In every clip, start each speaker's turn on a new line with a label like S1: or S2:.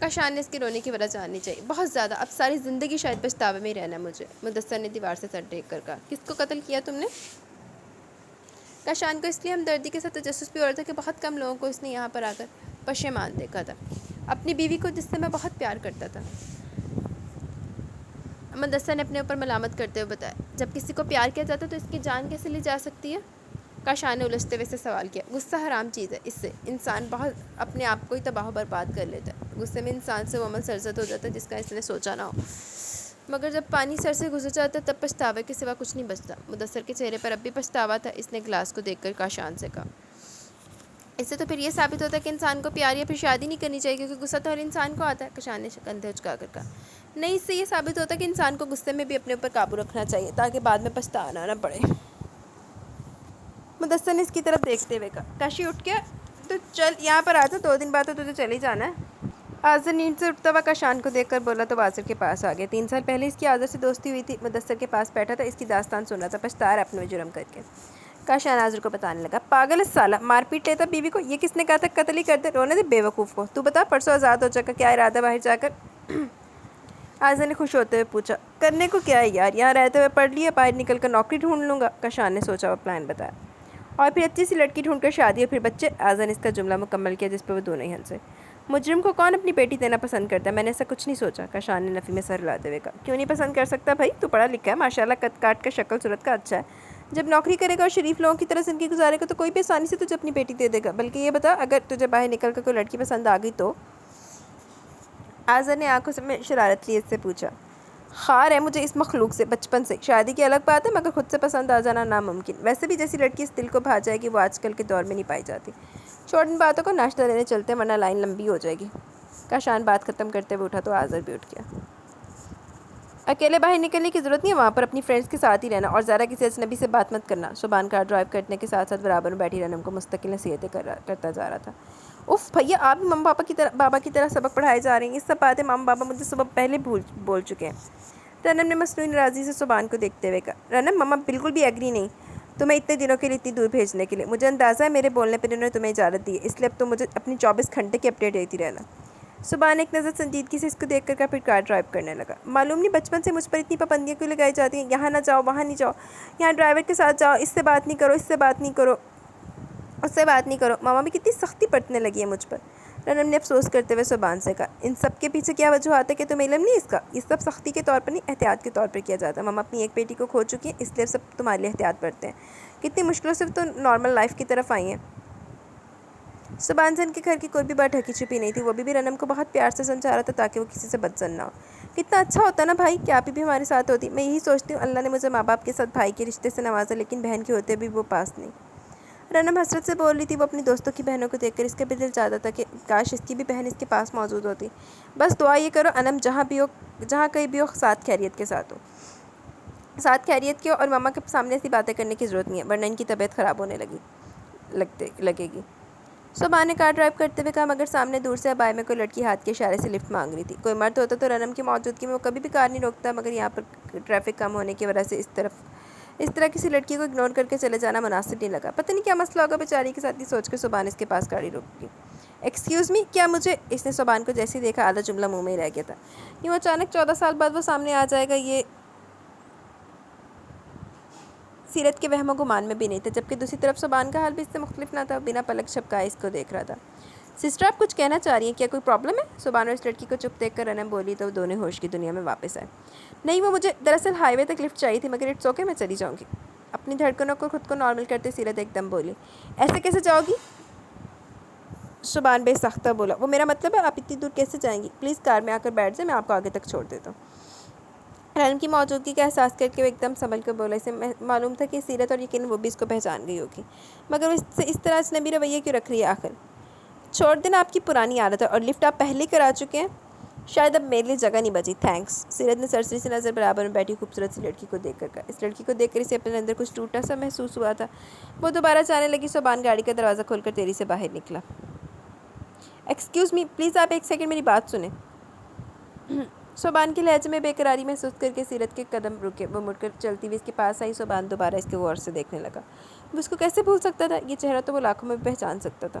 S1: کاشان نے اس کے رونے کی وجہ جاننی چاہیے، بہت زیادہ، اب ساری زندگی شاید پچھتاوے میں ہی رہنا مجھے۔ مدثر نے دیوار سے سر ٹیک کر کہا، کس کو قتل کیا تم نے؟ کاشان کو اس لیے ہمدردی کے ساتھ تجسس بھی ہو رہا تھا کہ بہت کم لوگوں کو اس نے یہاں پر آ کر پشیمان دیکھا تھا، اپنی بیوی کو جس سے میں بہت پیار کرتا تھا۔ مدثر نے اپنے اوپر ملامت کرتے ہوئے بتایا، جب کسی کو پیار کیا جاتا ہے تو اس کی جان کیسے لی جا سکتی ہے؟ کاشان نے الجھتے ہوئے سے سوال کیا۔ غصہ حرام چیز ہے، اس سے انسان بہت اپنے آپ کو ہی تباہ و برباد کر لیتا ہے۔ غصے میں انسان سے وہ عمل سرزد ہو جاتا ہے جس کا اس نے سوچا نہ ہو، مگر جب پانی سر سے گزر جاتا ہے تب پچھتاوے کے سوا کچھ نہیں بچتا۔ مدثر کے چہرے پر اب بھی پچھتاوا تھا۔ اس نے گلاس کو دیکھ کر کاشان سے کہا، اس سے تو پھر یہ ثابت ہوتا ہے کہ انسان کو پیار یا پھر شادی نہیں کرنی چاہیے، کیونکہ غصہ تو ہر انسان کو آتا ہے۔ کاشان نے کندھے اچکا کر کہا، نہیں، اس سے یہ ثابت ہوتا ہے کہ انسان کو غصے میں بھی اپنے اوپر قابو رکھنا چاہیے تاکہ بعد میں پچھتانا نہ پڑے۔ مدثر نے اس کی طرف دیکھتے ہوئے کہا، کاشی اٹھ کے تو چل یہاں پر آ جا، 2 دن بعد تو تجھے چل ہی جانا ہے۔ آذر نیند سے اٹھتا ہوا کاشان کو دیکھ کر بولا تو آذر کے پاس آ گیا۔ 3 سال پہلے اس کی آذر سے دوستی ہوئی تھی۔ مدثر کے پاس بیٹھا تھا، اس کی داستان سن رہا تھا، پچھتا رہا اپنے جرم کر کے۔ کاشان آذر کو بتانے لگا، پاگل ہے سالہ، مار پیٹ لیتا بیوی کو، یہ کس نے کہا تھا قتل ہی کر دے؟ رونے دے بیوقوف کو۔ تو بتا، پرسوں آزاد ہو چکا، کیا ارادہ باہر جا کر؟ آذر نے خوش ہوتے ہوئے پوچھا، کرنے کو کیا ہے یار، یہاں رہتے ہوئے پڑھ لیا، باہر نکل کر نوکری ڈھونڈ لوں گا۔ کاشان نے سوچا ہوا پلان بتایا، اور پھر اچھی سی لڑکی ڈھونڈ کر شادی اور پھر بچے۔ آذر نے اس کا جملہ مکمل کیا جس پہ وہ دونوں ہی ہنسے۔ مجرم کو کون اپنی بیٹی دینا پسند کرتا ہے؟ میں نے ایسا کچھ نہیں سوچا۔ کاشان نے نفی میں سر ہلاتے ہوئے کہا، کیوں نہیں پسند کر سکتا بھائی، تو پڑھا لکھا ہے ماشاءاللہ، قد کاٹ کا شکل صورت کا اچھا ہے، جب نوکری کرے گا اور شریف لوگوں کی طرح زندگی گزارے گا تو کوئی بھی آسانی سے تجھے اپنی بیٹی دے دے گا۔ بلکہ یہ بتا، اگر تجھے باہر نکل کر کوئی لڑکی پسند آ گئی تو؟ آذر نے آنکھوں سے میں شرارت لی اس سے پوچھا، خار ہے مجھے اس مخلوق سے بچپن سے، شادی کی الگ بات ہے مگر خود سے پسند آ جانا ناممکن، ویسے بھی جیسی لڑکی اس دل کو بھا جائے گی وہ آج کل کے دور میں نہیں پائی جاتی۔ چھوڑ ان باتوں کو، ناشتہ لینے چلتے ہیں ورنہ لائن لمبی ہو جائے گی۔ کاشان بات ختم کرتے ہوئے اٹھا تو آذر بھی اٹھ گیا۔ اکیلے باہر نکلنے کی ضرورت نہیں ہے، وہاں پر اپنی فرینڈس کے ساتھ ہی رہنا، اور ذرا کسی اجنبی سے بات مت کرنا۔ سبحان کار ڈرائیو کرنے کے ساتھ ساتھ برابر میں بیٹھی رنم کو مستقل نصیحتیں کرتا جا رہا تھا۔ اف بھیا، آپ بھی ماما بابا کی طرح سبق پڑھائے جا رہی ہیں، یہ سب باتیں ماما بابا مجھے صبح پہلے بول چکے ہیں۔ رنم نے مصنوعی ناراضی سے سبحان کو دیکھتے ہوئے کہا، رنم ماما بالکل بھی ایگری نہیں تمہیں اتنے دنوں کے لیے اتنی دور بھیجنے کے لیے، مجھے اندازہ ہے میرے بولنے پر انہوں نے تمہیں اجازت دی ہے، اس لیے اب تم مجھے اپنی 24 گھنٹے کی اپڈیٹ دیتی رہنا۔ سبحان نے ایک نظر سنجیدگی سے اس کو دیکھ کر پھر کار ڈرائیو کرنے لگا۔ معلوم نہیں بچپن سے مجھ پر اتنی پابندیاں کیوں لگائی جاتی ہیں، یہاں نہ جاؤ وہاں نہیں جاؤ، یہاں ڈرائیور کے ساتھ جاؤ، اس سے بات نہیں کرو، اس سے بات نہیں کرو، اس سے بات نہیں کرو، ماما بھی کتنی سختی برتنے لگی ہے مجھ پر۔ رنم نے افسوس کرتے ہوئے سبحان سے کہا، ان سب کے پیچھے کیا وجوہات ہے کہ تمہیں علم نہیں اس کا؟ یہ سب سختی کے طور پر نہیں، احتیاط کے طور پر کیا جاتا ہے۔ ماما اپنی ایک بیٹی کو کھو چکی ہیں، اس لیے سب تمہارے لیے احتیاط برتتے ہیں، کتنی مشکلوں سے تو نارمل لائف کی طرف آئی ہیں۔ سبحان سے ان کے گھر کی کوئی بھی بات ڈھکی چھپی نہیں تھی، وہ بھی رنم کو بہت پیار سے سمجھا رہا تھا تاکہ وہ کسی سے بدظن نہ ہو۔ کتنا اچھا ہوتا نا بھائی کہ آپ بھی ہمارے ساتھ ہوتی، میں یہی سوچتی ہوں اللہ نے مجھے ماں باپ کے ساتھ بھائی کے رشتے سے نوازا، لیکن بہن کے ہوتے بھی وہ پاس نہیں۔ رنم حسرت سے بول رہی تھی، وہ اپنی دوستوں کی بہنوں کو دیکھ کر اس کا بھی دل چاہتا تھا کہ کاش اس کی بھی بہن اس کے پاس موجود ہوتی۔ بس دعا یہ کرو انم جہاں کہیں بھی ہو ساتھ خیریت کے ساتھ ہو، ساتھ خیریت کے ہو، اور ماما کے سامنے ایسی باتیں کرنے کی ضرورت نہیں ہے ورنہ ان کی طبیعت خراب ہونے لگے گی۔ سبحان نے کار ڈرائیو کرتے ہوئے کہا، مگر سامنے دور سے ابائے میں کوئی لڑکی ہاتھ کے اشارے سے لفٹ مانگ رہی تھی۔ کوئی مرد ہوتا تو رنم کی موجودگی میں وہ کبھی بھی کار نہیں روکتا، مگر یہاں پر ٹریفک کم ہونے کی وجہ سے اس طرح کسی لڑکی کو اگنور کر کے چلے جانا مناسب نہیں لگا۔ پتہ نہیں کیا مسئلہ ہوگا بیچاری کے ساتھ، یہ سوچ کر سبحان اس کے پاس گاڑی روک گئی۔ ایکسکیوز می، کیا مجھے؟ اس نے سبحان کو جیسے ہی دیکھا آدھا جملہ منہ میں ہی رہ گیا تھا۔ یوں اچانک 14 سال بعد وہ سامنے آ جائے گا، یہ سیرت کے وہم و گمان میں بھی نہیں تھا، جبکہ دوسری طرف سبحان کا حال بھی اس سے مختلف نہ تھا، بنا پلک جھپکائے اس کو دیکھ رہا تھا۔ سسٹر، آپ کچھ کہنا چاہ رہی ہیں؟ کیا کوئی پرابلم ہے؟ سبحان اور اس لڑکی کو چپ دیکھ کر رنم بولی تو وہ دونوں ہوش کی دنیا میں واپس آئے۔ نہیں، وہ مجھے دراصل ہائی وے تک لفٹ چاہیے تھی، مگر اٹس اوکے، میں چلی جاؤں گی۔ اپنی دھڑکنوں کو خود کو نارمل کرتے سیرت ایک دم بولی، ایسے کیسے جاؤ گی؟ سبحان بے ساختہ بولا، وہ میرا مطلب ہے آپ اتنی دور کیسے جائیں گی؟ پلیز کار میں آ کر بیٹھ جائیں، میں آپ کو آگے تک چھوڑ دیتا ہوں۔ رنم کی موجودگی کا احساس کر کے وہ ایک دم سنبھل کر بولا، اسے معلوم تھا کہ سیرت اور یقیناً وہ بھی اس کو پہچان گئی ہوگی، مگر وہ اس طرح اجنبی رویہ کیوں رکھ رہی ہے آخر؟ چھوڑ دینا، آپ کی پرانی عادت ہے، اور لفٹ آپ پہلے ہی کرا چکے ہیں، شاید اب میرے لیے جگہ نہیں بچی، تھینکس۔ سیرت نے سرسری سے نظر برابر میں بیٹھی خوبصورت سی لڑکی کو دیکھ کر کہا۔ اس لڑکی کو دیکھ کر اسے اپنے اندر کچھ ٹوٹا سا محسوس ہوا تھا۔ وہ دوبارہ جانے لگی، سبحان گاڑی کا دروازہ کھول کر تیزی سے باہر نکلا۔ ایکسکیوز می، پلیز آپ ایک سیکنڈ میری بات سنیں۔ سبحان کے لہجے میں بے قراری محسوس کر کے سیرت کے قدم رکے، وہ مڑ کر چلتی ہوئی اس کے پاس آئی۔ سبحان دوبارہ اس کے غور سے دیکھنے لگا، وہ اس کو کیسے بھول سکتا تھا؟ یہ چہرہ تو وہ لاکھوں میں بھی پہچان سکتا تھا۔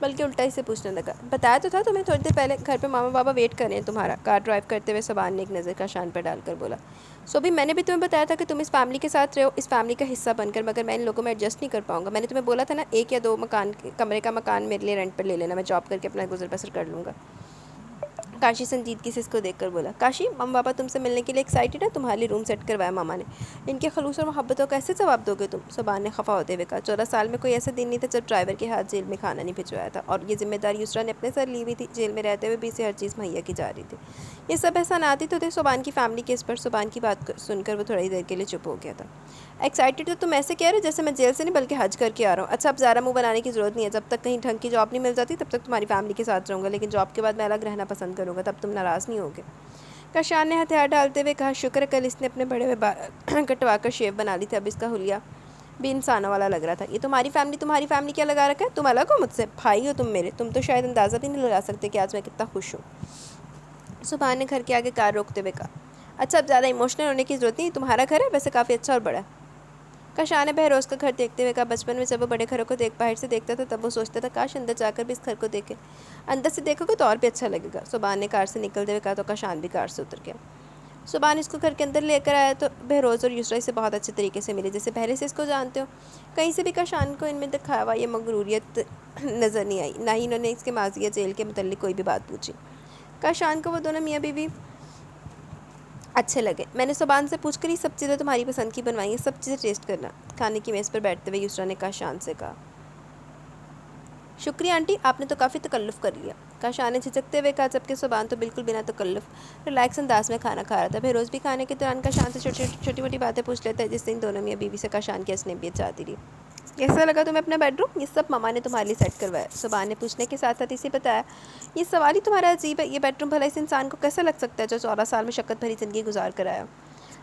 S1: بلکہ الٹا ہی سے پوچھنے لگا، بتایا تو تھا تمہیں تھوڑی دیر پہلے گھر پہ ماما بابا ویٹ کر رہے ہیں تمہارا۔ کار ڈرائیو کرتے ہوئے صبان نے ایک نظر کاشان پر ڈال کر بولا، صوبی میں نے بھی تمہیں بتایا تھا کہ تم اس فیملی کے ساتھ رہو، اس فیملی کا حصہ بن کر، مگر میں ان لوگوں میں ایڈجسٹ نہیں کر پاؤں گا۔ میں نے تمہیں بولا تھا نا 1 یا 2 کمرے کا مکان میرے لیے رینٹ پر لے لینا، میں جاب کر کے اپنا گزر بسر کر لوں گا۔ کاشی سنجیدگی سے اس کو دیکھ کر بولا، کاشی ماما پاپا تم سے ملنے کے لیے ایکسائٹیڈ ہے، تمہارے لیے روم سیٹ کروایا ماما نے، ان کے خلوص اور محبتوں کا ایسے جواب دو گے تم؟ صبان نے خفا ہوتے ہوئے کہا، 14 سال میں کوئی ایسا دن نہیں تھا جب ڈرائیور کے ہاتھ جیل میں کھانا نہیں بھجوایا تھا، اور یہ ذمہ داری یسرا نے اپنے سر لی ہوئی تھی، جیل میں رہتے ہوئے بھی اسے ہر چیز مہیا کی جا رہی تھی۔ یہ سب احسانات ہی تو تھے صبان کی فیملی کے اس پر۔ صبان کی بات سن کر وہ تھوڑی دیر کے لیے چپ ہو گیا تھا۔ ایکسائٹیڈ تو تم ایسے کہہ رہے ہو جیسے میں جیل سے نہیں بلکہ حج کر کے آ رہا ہوں۔ اچھا اب زیادہ منہ بنانے کی ضرورت نہیں ہے، جب تک کہیں ڈھنگ کی جاب نہیں مل جاتی تب تک تمہاری فیملی کے ساتھ رہوں گا، لیکن جاب کے بعد میں الگ رہنا پسند کروں گا، تب تم ناراض نہیں ہوگے؟ کاشان نے ہتھیار ڈالتے ہوئے کہا، شکر ہے کل اس نے اپنے بڑے ہوئے بال کٹوا کر شیو بنا لی تھی، اب اس کا حلیہ بھی انسانوں والا لگ رہا تھا۔ یہ تمہاری فیملی کیا لگا رکھا ہے؟ تم الگ ہو مجھ سے، بھائی ہو تم میرے، تم تو شاید اندازہ بھی نہیں لگا سکتے کہ آج میں کتنا خوش ہوں۔ صبح نے گھر کے آگے کار روکتے ہوئے کہا، اچھا اب زیادہ ایموشنل ہونے کی ضرورت نہیں، تمہارا گھر ہے ویسے کافی اچھا اور بڑا ہے۔ کاشان نے بہروز کا گھر دیکھتے ہوئے کہا، بچپن میں جب وہ بڑے گھروں کو باہر سے دیکھتا تھا تب وہ سوچتا تھا کاش اندر جا کر بھی اس گھر کو دیکھے، اندر سے دیکھو گے تو اور بھی اچھا لگے گا۔ صبح نے کار سے نکلتے ہوئے کہا تو کاشان بھی کار سے اتر گیا۔ صبح اس کو گھر کے اندر لے کر آیا تو بہروز اور یسرا سے بہت اچھے طریقے سے ملے، جیسے پہلے سے اس کو جانتے ہو۔ کہیں سے بھی کاشان کو ان میں دکھاوا یا مغروریت نظر نہیں آئی، نہ ہی انہوں نے اس کے ماضی یا جیل کے متعلق کوئی بھی بات پوچھی۔ کاشان کو وہ دونوں میاں بیوی اچھے لگے۔ میں نے صبان سے پوچھ کر یہ سب چیزیں تمہاری پسند کی بنوائی ہیں، سب چیزیں ٹیسٹ کرنا۔ کھانے کی میز پر بیٹھتے ہوئے یسرا نے کاشان سے کہا، شکریہ آنٹی، آپ نے تو کافی تکلف کر لیا۔ کاشان نے جھجکتے ہوئے کہا، جبکہ صبان تو بالکل بنا تکلف ریلیکس انداز میں کھانا کھا رہا تھا۔ بہروز بھی کھانے کے دوران کاشان سے چھوٹی موٹی باتیں پوچھ لیتا ہے، جس سے ان دونوں میاں بیوی سے کاشان کی اجنبیت جاتی رہی۔ کیسا لگا تمہیں اپنا بیڈ روم؟ یہ سب ماما نے تمہارے لیے سیٹ کروایا، صبان نے پوچھنے کے ساتھ ساتھ اسے بتایا۔ یہ سوال ہی تمہارا عجیب ہے، یہ بیڈ روم بھلا اس انسان کو کیسا لگ سکتا ہے جو 14 سال میں شقت بھری زندگی گزار کر آیا؟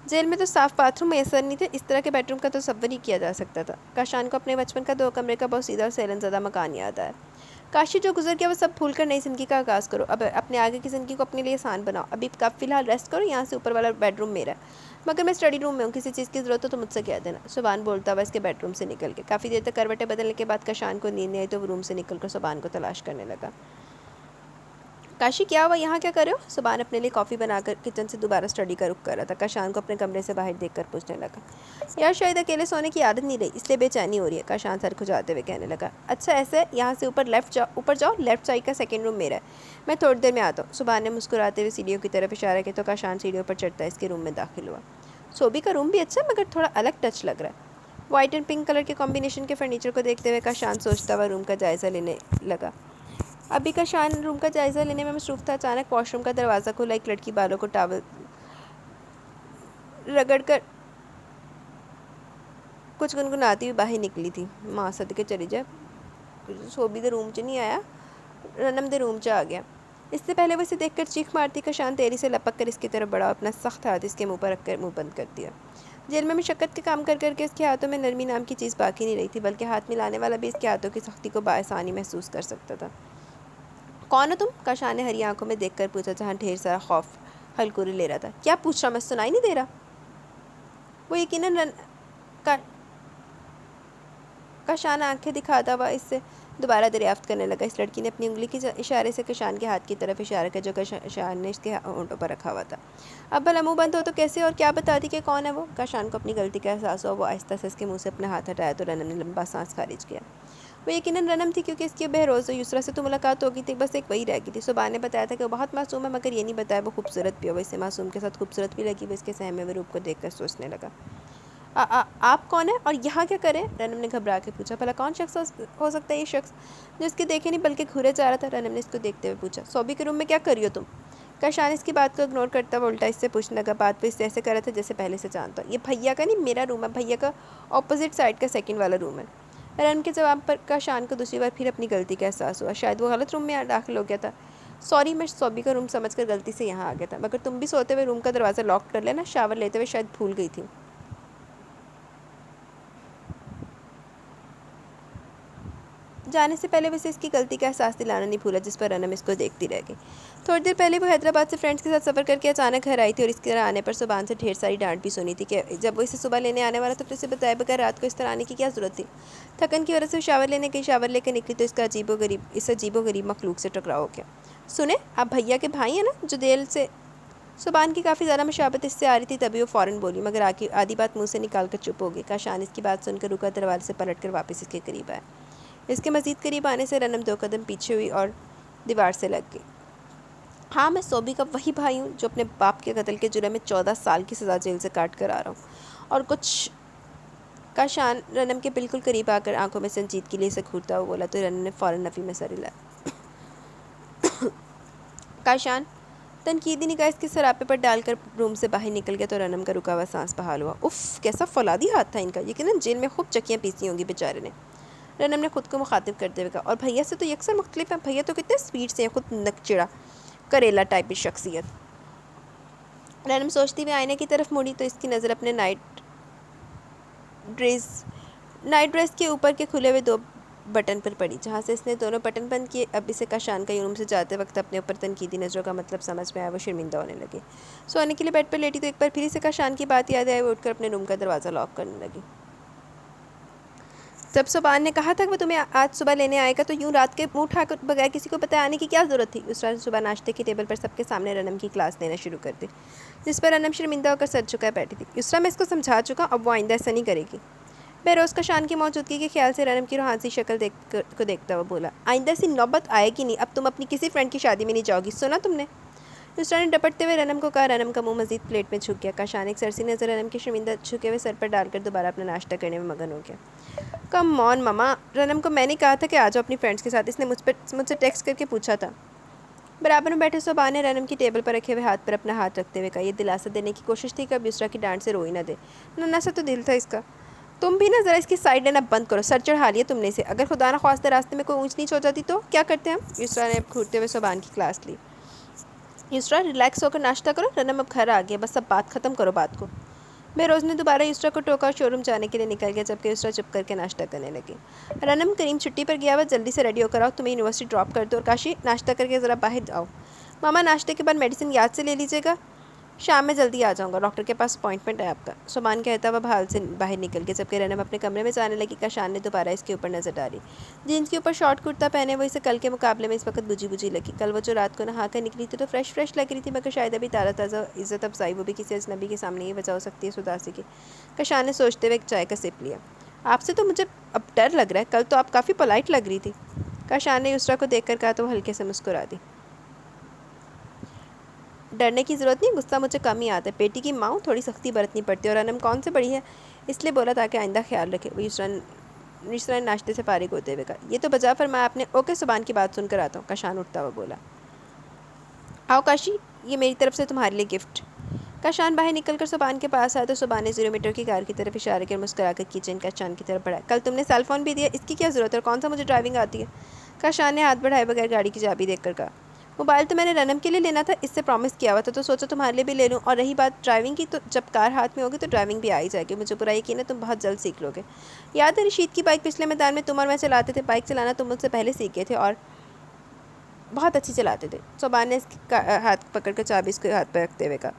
S1: جیل میں تو صاف باتھ روم میسر نہیں تھے، اس طرح کے بیڈ روم کا تصور ہی کیا جا سکتا تھا۔ کاشان کو اپنے بچپن کا 2 کمرے کا بہت سیدھا اور سیلن زدہ مکان یاد آیا۔ کاشی جو گزر گیا وہ سب بھول کر نئی زندگی کا آغاز کرو، اب اپنے آگے کی زندگی کو اپنے لیے آسان بناؤ۔ ابھی فی الحال ریسٹ کرو، یہاں سے اوپر والا بیڈ روم میرا ہے، مگر میں اسٹڈی روم میں ہوں، کسی چیز کی ضرورت ہو تو مجھ سے کہہ دینا۔ صبان بولتا ہوا اس کے بیڈ روم سے نکل گیا۔ کافی دیر تک کروٹیں بدلنے کے بعد کاشان کو نیند نہیں آئی تو وہ روم سے نکل کر صبان کو تلاش کرنے لگا۔ کاشی کیا ہوا، یہاں کیا کر رہے ہو؟ صبان اپنے لیے کافی بنا کر کچن سے دوبارہ اسٹڈی کا رخ کر رہا تھا۔ کاشان کو اپنے کمرے سے باہر دیکھ کر پوچھنے لگا، یار شاید اکیلے سونے کی عادت نہیں رہی اس لیے بے چینی ہو رہی ہے۔ کاشان سر کھجاتے ہوئے کہنے لگا، اچھا ایسے ہے، یہاں سے اوپر جاؤ، لیفٹ سائڈ کا سیکنڈ روم میرا ہے، میں تھوڑی دیر میں آتا ہوں۔ صبان نے مسکراتے ہوئے سیڑھیوں کی طرف اشارہ کیا تو کاشان سیڑھیوں پر چڑھتا اس کے روم میں داخل ہوا۔ صوبی کا روم بھی اچھا ہے مگر تھوڑا الگ ٹچ لگ رہا ہے۔ وائٹ اینڈ پنک کلر کے کمبینیشن کے فرنیچر کو دیکھتے ہوئے کاشان سوچتا ہوا روم کا جائزہ لینے لگا۔ ابھی کاشان روم کا جائزہ لینے میں مصروف تھا، اچانک واش روم کا دروازہ کھلا، ایک لڑکی بالوں کو ٹاول رگڑ کر کچھ گنگناتی ہوئی باہر نکلی تھی۔ ماں صدقے چلی جائے، صوبی دے روم چ نہیں آیا، رنم دے روم چ آ گیا۔ اس سے پہلے وہ اسے دیکھ کر چیخ مارتی، کاشان تیزی سے لپک کر اس کی طرف بڑھا، اپنا سخت ہاتھ اس کے منہ پر رکھ کر منہ بند کر دیا۔ جیل میں مشقت کے کام کر کر کے اس کے ہاتھوں میں نرمی نام کی چیز باقی نہیں رہی تھی، بلکہ ہاتھ ملانے والا بھی اس کے ہاتھوں کی سختی کو بآسانی محسوس کر سکتا تھا۔ کون ہو تم؟ کاشان نے ہری آنکھوں میں دیکھ کر پوچھا، جہاں ڈھیر سارا خوف ہلکوری لے رہا تھا۔ کیا پوچھ رہا، میں سنائی نہیں دے رہا؟ وہ یقیناً کاشان آنکھیں دکھاتا ہوا اس سے دوبارہ دریافت کرنے لگا۔ اس لڑکی نے اپنی انگلی کے اشارے سے کاشان کے ہاتھ کی طرف اشارہ کیا جو کاشان نے اس کے ہونٹوں پر رکھا ہوا تھا۔ اب بھلا منہ بند ہو تو کیسے اور کیا بتاتی کہ کون ہے وہ؟ کاشان کو اپنی غلطی کا احساس ہوا، وہ آہستہ سے اس کے منہ سے اپنا ہاتھ ہٹایا تو رنم نے لمبا سانس خارج کیا۔ وہ یقیناً رنم تھی، کیونکہ اس کی بہروز اور یسرا سے تو ملاقات ہو گئی تھی، بس ایک وہی رہ گئی تھی۔ صبح نے بتایا تھا کہ وہ بہت معصوم ہے، مگر یہ نہیں بتایا وہ خوبصورت بھی ہے۔ وہ اسے معصوم کے ساتھ خوبصورت بھی لگی، وہ اس کے سہمے ہوئے روپ کو دیکھ کر سوچنے لگا، آپ کون ہیں اور یہاں کیا کریں؟ رنم نے گھبرا کے پوچھا، بھلا کون شخص ہو سکتا ہے یہ شخص جو اس کے دیکھے نہیں بلکہ گھورے جا رہا تھا؟ رنم نے اس کو دیکھتے ہوئے پوچھا، صوبی کے روم میں کیا کر رہی ہو تم؟ کاشان اس کی بات کو اگنور کرتا ہوا الٹا اس سے پوچھنے لگا، بات وہ اس سے ایسے کر رہا تھا جیسے پہلے سے جانتا ہو۔ یہ بھیا کا نہیں، میرا روم ہے، بھیا کا اپوزٹ سائڈ کا سیکنڈ والا روم ہے۔ رنم کے جواب پر کاشان کو دوسری بار پھر اپنی غلطی کا احساس ہوا، شاید وہ غلط روم میں داخل ہو گیا تھا۔ سوری، میں صوبی کا روم سمجھ کر غلطی سے یہاں آ گیا تھا، مگر تم بھی سوتے ہوئے روم کا دروازہ لاک کر لینا، شاور لیتے ہوئے شاید بھول گئی تھی۔ جانے سے پہلے ویسے اس کی غلطی کا احساس دلانا نہیں بھولا، جس پر رنم اس کو دیکھتی رہ گئی۔ تھوڑی دیر پہلے وہ حیدرآباد سے فرینڈس کے ساتھ سفر کر کے اچانک گھر آئی تھی، اور اس طرح آنے پر سبحان سے ڈھیر ساری ڈانٹ بھی سنی تھی کہ جب وہ اسے صبح لینے آنے والا تھا تو اسے بتائے بغیر رات کو اس طرح آنے کی کیا ضرورت تھی۔ تھکن کی وجہ سے وہ شاور لینے گئی، شاور لے کے نکلی تو اس عجیب و غریب مخلوق سے ٹکراؤ ہو گیا۔ سنیں، آپ بھیا کے بھائی ہیں نا جو دل سے؟ سبحان کی کافی زیادہ مشابت اس سے آ رہی تھی، تبھی وہ فوراً بولی، مگر آدھی بات منہ سے نکال کر چپ ہو گئی۔ کاشان اس کی بات سن کر رکا، دروازے سے پلٹ کر واپس اس کے قریب آیا۔ اس کے مزید قریب آنے سے رنم 2 قدم پیچھے ہوئی اور دیوار سے لگ گئی۔ ہاں، میں صوبی کا وہی بھائی ہوں جو اپنے باپ کے قتل کے جرم میں 14 سال کی سزا جیل سے کاٹ کر آ رہا ہوں، اور کچھ۔ کاشان رنم کے بالکل قریب آ کر آنکھوں میں سنجیدگی لیے اسے گھورتا ہوا بولا، تو رنم نے فوراً نفی میں سر ہلایا۔ کاشان تنقیدی نگاہ اس کے سراپے پر ڈال کر روم سے باہر نکل گیا تو رنم کا رکا ہوا سانس بحال ہوا۔ اف، کیسا فولادی ہاتھ تھا ان کا، یقیناً جیل میں خوب چکیاں پیسی ہوں گی بیچارے نے، رنم نے خود کو مخاطب کرتے ہوئے کہا۔ اور بھیا سے تو یکسر مختلف ہیں، بھیا تو کتنے سویٹ سے ہیں، خود نکچڑا کریلا ٹائپ شخصیت۔ رنم سوچتی ہوئی آئینے کی طرف مڑی تو اس کی نظر اپنے نائٹ ڈریس کے اوپر کے کھلے ہوئے 2 بٹن پر پڑی، جہاں سے اس نے دونوں بٹن بند کیے۔ اب اسے کاشان کا روم سے جاتے وقت اپنے اوپر تنقیدی نظروں کا مطلب سمجھ میں آیا، وہ شرمندہ ہونے لگی۔ سونے کے لیے بیڈ پر لیٹی تو ایک بار پھر اسے کاشان کی بات یاد آئی، وہ اٹھ کر اپنے روم کا دروازہ لاک کرنے لگی۔ جب سبحان نے کہا تھا کہ وہ تمہیں آج صبح لینے آئے گا تو یوں رات کے منہ اٹھا کر بغیر کسی کو بتائے آنے کی کیا ضرورت تھی؟ اس رات صبح ناشتے کی ٹیبل پر سب کے سامنے رنم کی کلاس لینا شروع کر دی، جس پر رنم شرمندہ ہو کر سر جھکائے بیٹھی تھی۔ یسریٰ، میں اس کو سمجھا چکا، اب وہ آئندہ ایسا نہیں کرے گی۔ بہروز کاشان کی موجودگی کے خیال سے رنم کی روحانی شکل کو دیکھتا ہوا بولا، آئندہ ایسی نوبت آئے گی نہیں، اب تم اپنی کسی فرینڈ کی شادی میں نہیں جاؤ گی، سنا تم نے؟ یسریٰ نے ڈپٹتے ہوئے رنم کو کہا۔ رنم کا منہ مزید پلیٹ میں جھک گیا۔ کاشان ایک سرسی نظر رنم کے شرمندہ جھکے ہوئے سر پر ڈال کر دوبارہ اپنا ناشتہ کرنے میں مگن ہو گیا۔ کم آن مما، رنم کو میں نے کہا تھا کہ آ جاؤ اپنی فرینڈس کے ساتھ، اس نے مجھ سے ٹیکسٹ کر کے پوچھا تھا۔ برابر میں بیٹھے سبحان نے رنم کی ٹیبل پر رکھے ہوئے ہاتھ پر اپنا ہاتھ رکھتے ہوئے کہا۔ یہ دلاسا دینے کی کوشش تھی کہ اب یسریٰ کی ڈانٹ سے روئی نہ دے، ننھا سا تو دل تھا اس کا۔ تم بھی نا ذرا اس کی سائڈ لینا بند کرو، سر چڑھا لیا تم نے اسے، اگر خدا نہ خواستہ راستے میں کوئی اونچ نیچ ہو جاتی تو کیا کرتے ہم؟ یسریٰ نے اب گھورتے ہوئے سبحان کی کلاس لی۔ یسریٰ، ریلیکس ہو کر ناشتہ کرو، رنم اب گھر آ گیا، بس اب بات ختم کرو بات کو۔ بہروز نے دوبارہ یسریٰ کو ٹوکا اور شو روم جانے کے لیے نکل گیا، جبکہ یسریٰ چپ کر کے ناشتہ کرنے لگی۔ رنم، کریم چھٹی پر گیا ہوا، جلدی سے ریڈی ہو کر آؤ، تمہیں یونیورسٹی ڈراپ کر دو، اور کاشی ناشتہ کر کے ذرا باہر آؤ۔ ماما، ناشتے کے بعد میڈیسن یاد سے لے لیجیے گا، شام میں جلدی آ جاؤں گا، ڈاکٹر کے پاس اپوائنٹمنٹ ہے آپ کا، سبحان کہتا ہوا بحال سے باہر نکل گیا، جبکہ رنم اپنے کمرے میں جانے لگی۔ کاشان نے دوبارہ اس کے اوپر نظر ڈالی۔ جینس کے اوپر شارٹ کرتا پہنے وہ اسے کل کے مقابلے میں اس وقت بجھی لگی۔ کل وہ جو رات کو نہا کر نکلی تھی تو فریش لگ رہی تھی، مگر شاید ابھی تازہ عزت افزائی، وہ بھی کسی اجنبی کے سامنے، یہ وجہ ہو سکتی ہے اس اداسی کی۔ کاشان نے سوچتے ہوئے ایک چائے کا سپ لیا۔ آپ سے تو مجھے اب ڈر لگ رہا ہے، کل تو آپ کافی پولائٹ لگ رہی تھی، کاشان نے یسریٰ کو دیکھ کر کہا تو وہ ہلکے سے مسکرا دی۔ ڈرنے کی ضرورت نہیں، غصہ مجھے کم ہی آتا ہے، بیٹی کی ماں ہوں، تھوڑی سختی برتنی پڑتی ہے، اور رنم کون سے بڑی ہے اس لیے بولا تاکہ آئندہ خیال رکھے، وہ یسریٰ نے ناشتے سے فارغ ہوتے ہوئے کہا۔ یہ تو بجا فرمایا آپ نے، اوکے، سبحان کی بات سن کر آتا ہوں، کاشان اٹھتا ہوا بولا۔ آؤ کاشی، یہ میری طرف سے تمہارے لیے گفٹ۔ کاشان باہر نکل کر سبحان کے پاس آیا تو سبحان نے 0 میٹر کی کار کی طرف اشارے کر مسکرا کر کیچن کاشان کی طرف بڑھایا۔ کل تم نے سیل فون بھی دیا، اس کی کیا ضرورت ہے، اور کون سا مجھے ڈرائیونگ آتی ہے؟ کاشان نے ہاتھ بڑھائے بغیر گاڑی کی چابی دیکھ کر کہا۔ موبائل تو میں نے رنم کے لیے لینا تھا، اس سے پرومس کیا ہوا تھا، تو سوچا تمہارے لیے بھی لے لوں، اور رہی بات ڈرائیونگ کی تو جب کار ہاتھ میں ہوگی تو ڈرائیونگ بھی آ ہی جائے گی، مجھے پورا یقین ہے تم بہت جلد سیکھ لو گے۔ یاد ہے رشید کی بائک پچھلے میدان میں تم اور میں چلاتے تھے، بائک چلانا تم مجھ سے پہلے سیکھ گئے تھے اور بہت اچھی چلاتے تھے، سبحان نے اس کا ہاتھ پکڑ کر چابی اس کے ہاتھ پر رکھتے ہوئے کہا۔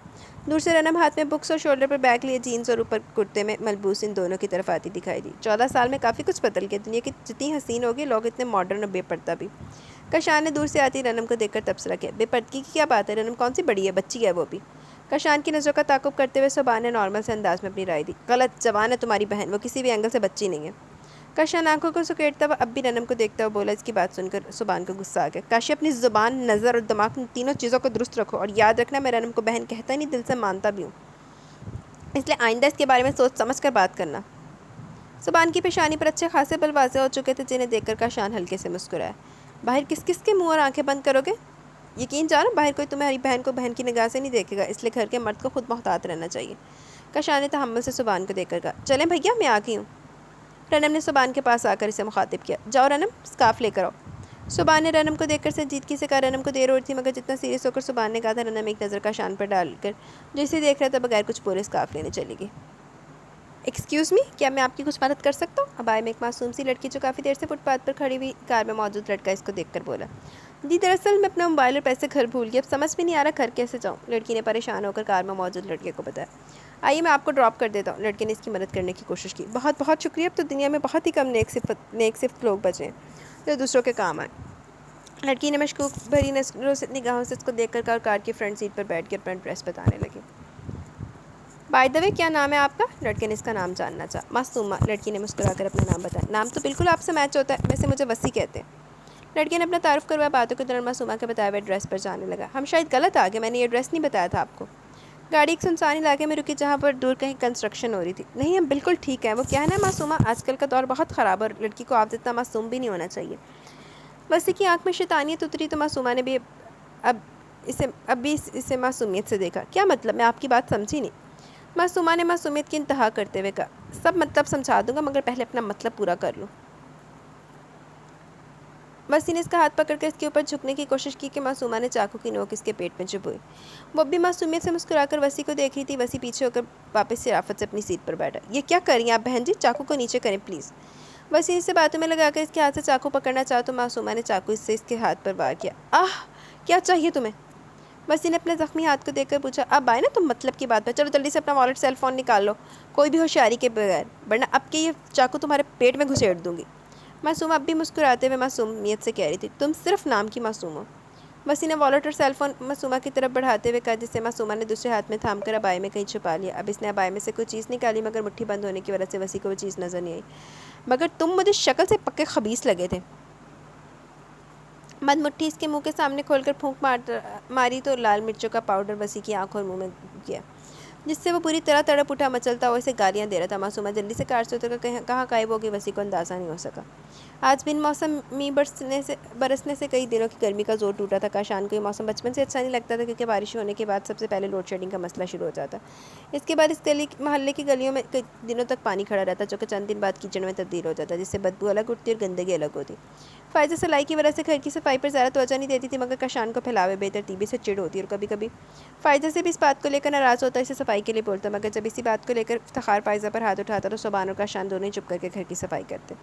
S1: دور سے رنم ہاتھ میں بکس اور شولڈر پر بیگ لیے جینس اور اوپر کرتے میں ملبوس ان دونوں کی طرف آتی دکھائی دی۔ 14 سال میں کافی کچھ بدل گیا، دنیا کی جتنی حسین ہوگی، لوگ اتنے ماڈرن اور بے پردہ بھی۔ کاشان نے دور سے آتی رنم کو دیکھ کر تبصرہ کیا۔ بے پردگی کی کیا بات ہے، رنم کون سی بڑی ہے، بچی ہے وہ بھی۔ کاشان کی نظروں کا تعاقب کرتے ہوئے سبحان نے نارمل سے انداز میں اپنی رائے دی۔ غلط، جوان ہے تمہاری بہن، وہ کسی بھی اینگل سے بچی نہیں ہے۔ کاشان آنکھوں کو سکیڑتا ہوا اب بھی رنم کو دیکھتا ہوا بولا۔ اس کی بات سن کر سبحان کو غصہ آ گیا۔ کاشی، اپنی زبان، نظر اور دماغ، تینوں چیزوں کو درست رکھو، اور یاد رکھنا میں رنم کو بہن کہتا ہی نہیں، دل سے مانتا بھی ہوں، اس لیے آئندہ اس کے بارے میں سوچ سمجھ کر بات کرنا۔ سبحان کی پیشانی پر اچھے خاصے بل واضح ہو چکے تھے، جنہیں دیکھ کر کاشان ہلکے سے مسکرایا۔ باہر کس کس کے منہ اور آنکھیں بند کرو گے؟ یقین جانو باہر کوئی تمہاری بہن کو بہن کی نگاہ سے نہیں دیکھے گا، اس لیے گھر کے مرد کو خود محتاط رہنا چاہیے، کاشان نے تحمل سے سبحان کو دیکھ کر کہا۔ چلیں بھیا، میں آ گئی ہوں۔ رنم نے سبحان کے پاس آ کر اسے مخاطب کیا۔ جاؤ رنم، اسکارف لے کر آؤ۔ سبحان نے رنم کو دیکھ کر سنجیدگی سے کہا۔ رنم کو دیر ہو رہی تھی، مگر جتنا سیریس ہو کر سبحان نے کہا تھا، رنم ایک نظر کاشان پر ڈال کر جو اسے دیکھ رہا تھا بغیر کچھ بولے اسکارف لینے چلی گئی۔ ایکسکیوز می، کیا میں آپ کی کچھ مدد کر سکتا ہوں؟ ابائے میں ایک معصوم سی لڑکی جو کافی دیر سے فٹ پاتھ پر کھڑی ہوئی کار میں موجود لڑکا اس کو دیکھ کر بولا، جی دراصل میں اپنا موبائل اور پیسے گھر بھول گیا، اب سمجھ میں نہیں آ رہا گھر کیسے جاؤں۔ لڑکی نے پریشان ہو کر کار میں موجود لڑکے کو بتایا، آئیے میں آپ کو ڈراپ کر دیتا ہوں۔ لڑکے نے اس کی مدد کرنے کی کوشش کی، بہت بہت شکریہ، اب تو دنیا میں بہت ہی کم نیک صفت لوگ بچے ہیں جو دوسروں کے کام آئیں۔ لڑکی نے مشکوک بھری نگاہوں سے اس کو دیکھ کر کار کی فرنٹ سیٹ پر بیٹھ کے اپنا ایڈریس بتانے لگی۔ بائی دا وے کیا نام ہے آپ کا؟ لڑکے نے اس کا نام جاننا چاہا۔ معصومہ، لڑکی نے مسکرا کر اپنا نام بتایا۔ نام تو بالکل آپ سے میچ ہوتا ہے، ویسے مجھے وسیع کہتے ہیں۔ لڑکے نے اپنا تعارف کروایا، باتوں کے دوران معصومہ کے بتائے ہوئے ایڈریس پر جانے لگا۔ ہم شاید غلط آ گئے، میں نے یہ ایڈریس نہیں بتایا تھا آپ کو۔ گاڑی ایک سنسان علاقے میں رکی جہاں پر دور کہیں کنسٹرکشن ہو رہی تھی۔ نہیں، ہم بالکل ٹھیک ہیں۔ وہ کیا ہے نا معصومہ، آج کل کا دور بہت خراب ہے اور لڑکی کو آپ جتنا معصوم بھی نہیں ہونا چاہیے۔ وسیع کی آنکھ میں شیطانیت اتری تو معصومہ نے بھی اسے معصومیت سے دیکھا۔ کیا مطلب؟ میں آپ کی بات سمجھی نہیں۔ معصومہ نے معصومیت کی انتہا کرتے ہوئے کہا، سب مطلب سمجھا دوں گا مگر پہلے اپنا مطلب پورا کر لوں۔ وسیع نے اس کا ہاتھ پکڑ کر اس کے اوپر جھکنے کی کوشش کی کہ معصومہ نے چاقو کی نوک اس کے پیٹ میں چبھوئی۔ وہ بھی معصومیت سے مسکرا کر وسیع کو دیکھ رہی تھی۔ وسیع پیچھے ہو کر واپس شرافت سے اپنی سیٹ پر بیٹھا۔ یہ کیا کر رہی ہیں آپ بہن جی؟ چاقو کو نیچے کریں پلیز۔ وسیع سے باتوں میں لگا کر اس کے ہاتھ سے چاقو پکڑنا چاہا تو معصومہ نے چاقو سے اس کے ہاتھ پر وار کیا۔ آہ! کیا چاہیے تمہیں؟ وسیع نے اپنے زخمی ہاتھ کو دیکھ کر پوچھا۔ اب آئے نا تم مطلب کی بات پر، چلو جلدی سے اپنا والیٹ سیل فون نکال لو، کوئی بھی ہوشیاری کے بغیر، ورنہ اب کے یہ چاقو تمہارے پیٹ میں گھسیڑ دوں گی۔ معصومہ اب بھی مسکراتے ہوئے معصومیت سے کہہ رہی تھی، تم صرف نام کی معصوم ہو۔ وسیع نے والیٹ اور سیل فون معصومہ کی طرف بڑھاتے ہوئے کہا، جسے معصومہ نے دوسرے ہاتھ میں تھام کر ابائے میں کہیں چھپا لیا۔ اب اس نے ابائے میں سے کوئی چیز نکالی مگر مٹھی بند ہونے کی وجہ سے وسیع کو وہ چیز نظر نہیں آئی۔ مگر تم مجھے شکل سے پکے خبیث لگے تھے۔ بند مٹھی اس کے منہ کے سامنے کھول کر پھونک ماری تو لال مرچوں کا پاؤڈر وسیع کی آنکھوں اور منہ میں گیا، جس سے وہ پوری طرح تڑپ اٹھا، مچلتا ہوا اسے گالیاں دے رہا تھا۔ معصومہ جلدی سے کار سے اتر کر کہاں غائب ہو گئی، وسیع کو اندازہ نہیں ہو سکا۔ آج بن موسم می برسنے سے کئی دنوں کی گرمی کا زور ٹوٹا تھا۔ کاشان کو یہ موسم بچپن سے اچھا نہیں لگتا تھا کیونکہ بارش ہونے کے بعد سب سے پہلے لوڈ شیڈنگ کا مسئلہ شروع ہو جاتا۔ اس کے بعد اس محلے کی گلیوں میں کئی دنوں تک پانی کھڑا رہتا جو کہ چند دن بعد کیچڑ میں تبدیل ہو جاتا، جس سے بدبو الگ اٹھتی اور گندگی الگ ہوتی۔ فائزہ سلائی کی وجہ سے گھر کی صفائی پر زیادہ توجہ نہیں دیتی تھی مگر کاشان کو پھیلاوے بے ترتیبی سے چڑ ہوتی اور کبھی کبھی فائزہ سے بھی اس بات کو لے کر ناراض ہوتا، اسے صفائی کے لیے بولتا، مگر جب اسی بات کو لے کر افتخار فائزہ پر ہاتھ اٹھاتا تو سبحان اور کاشان دونوں ہی چپ کر کے گھر کی صفائی کرتے۔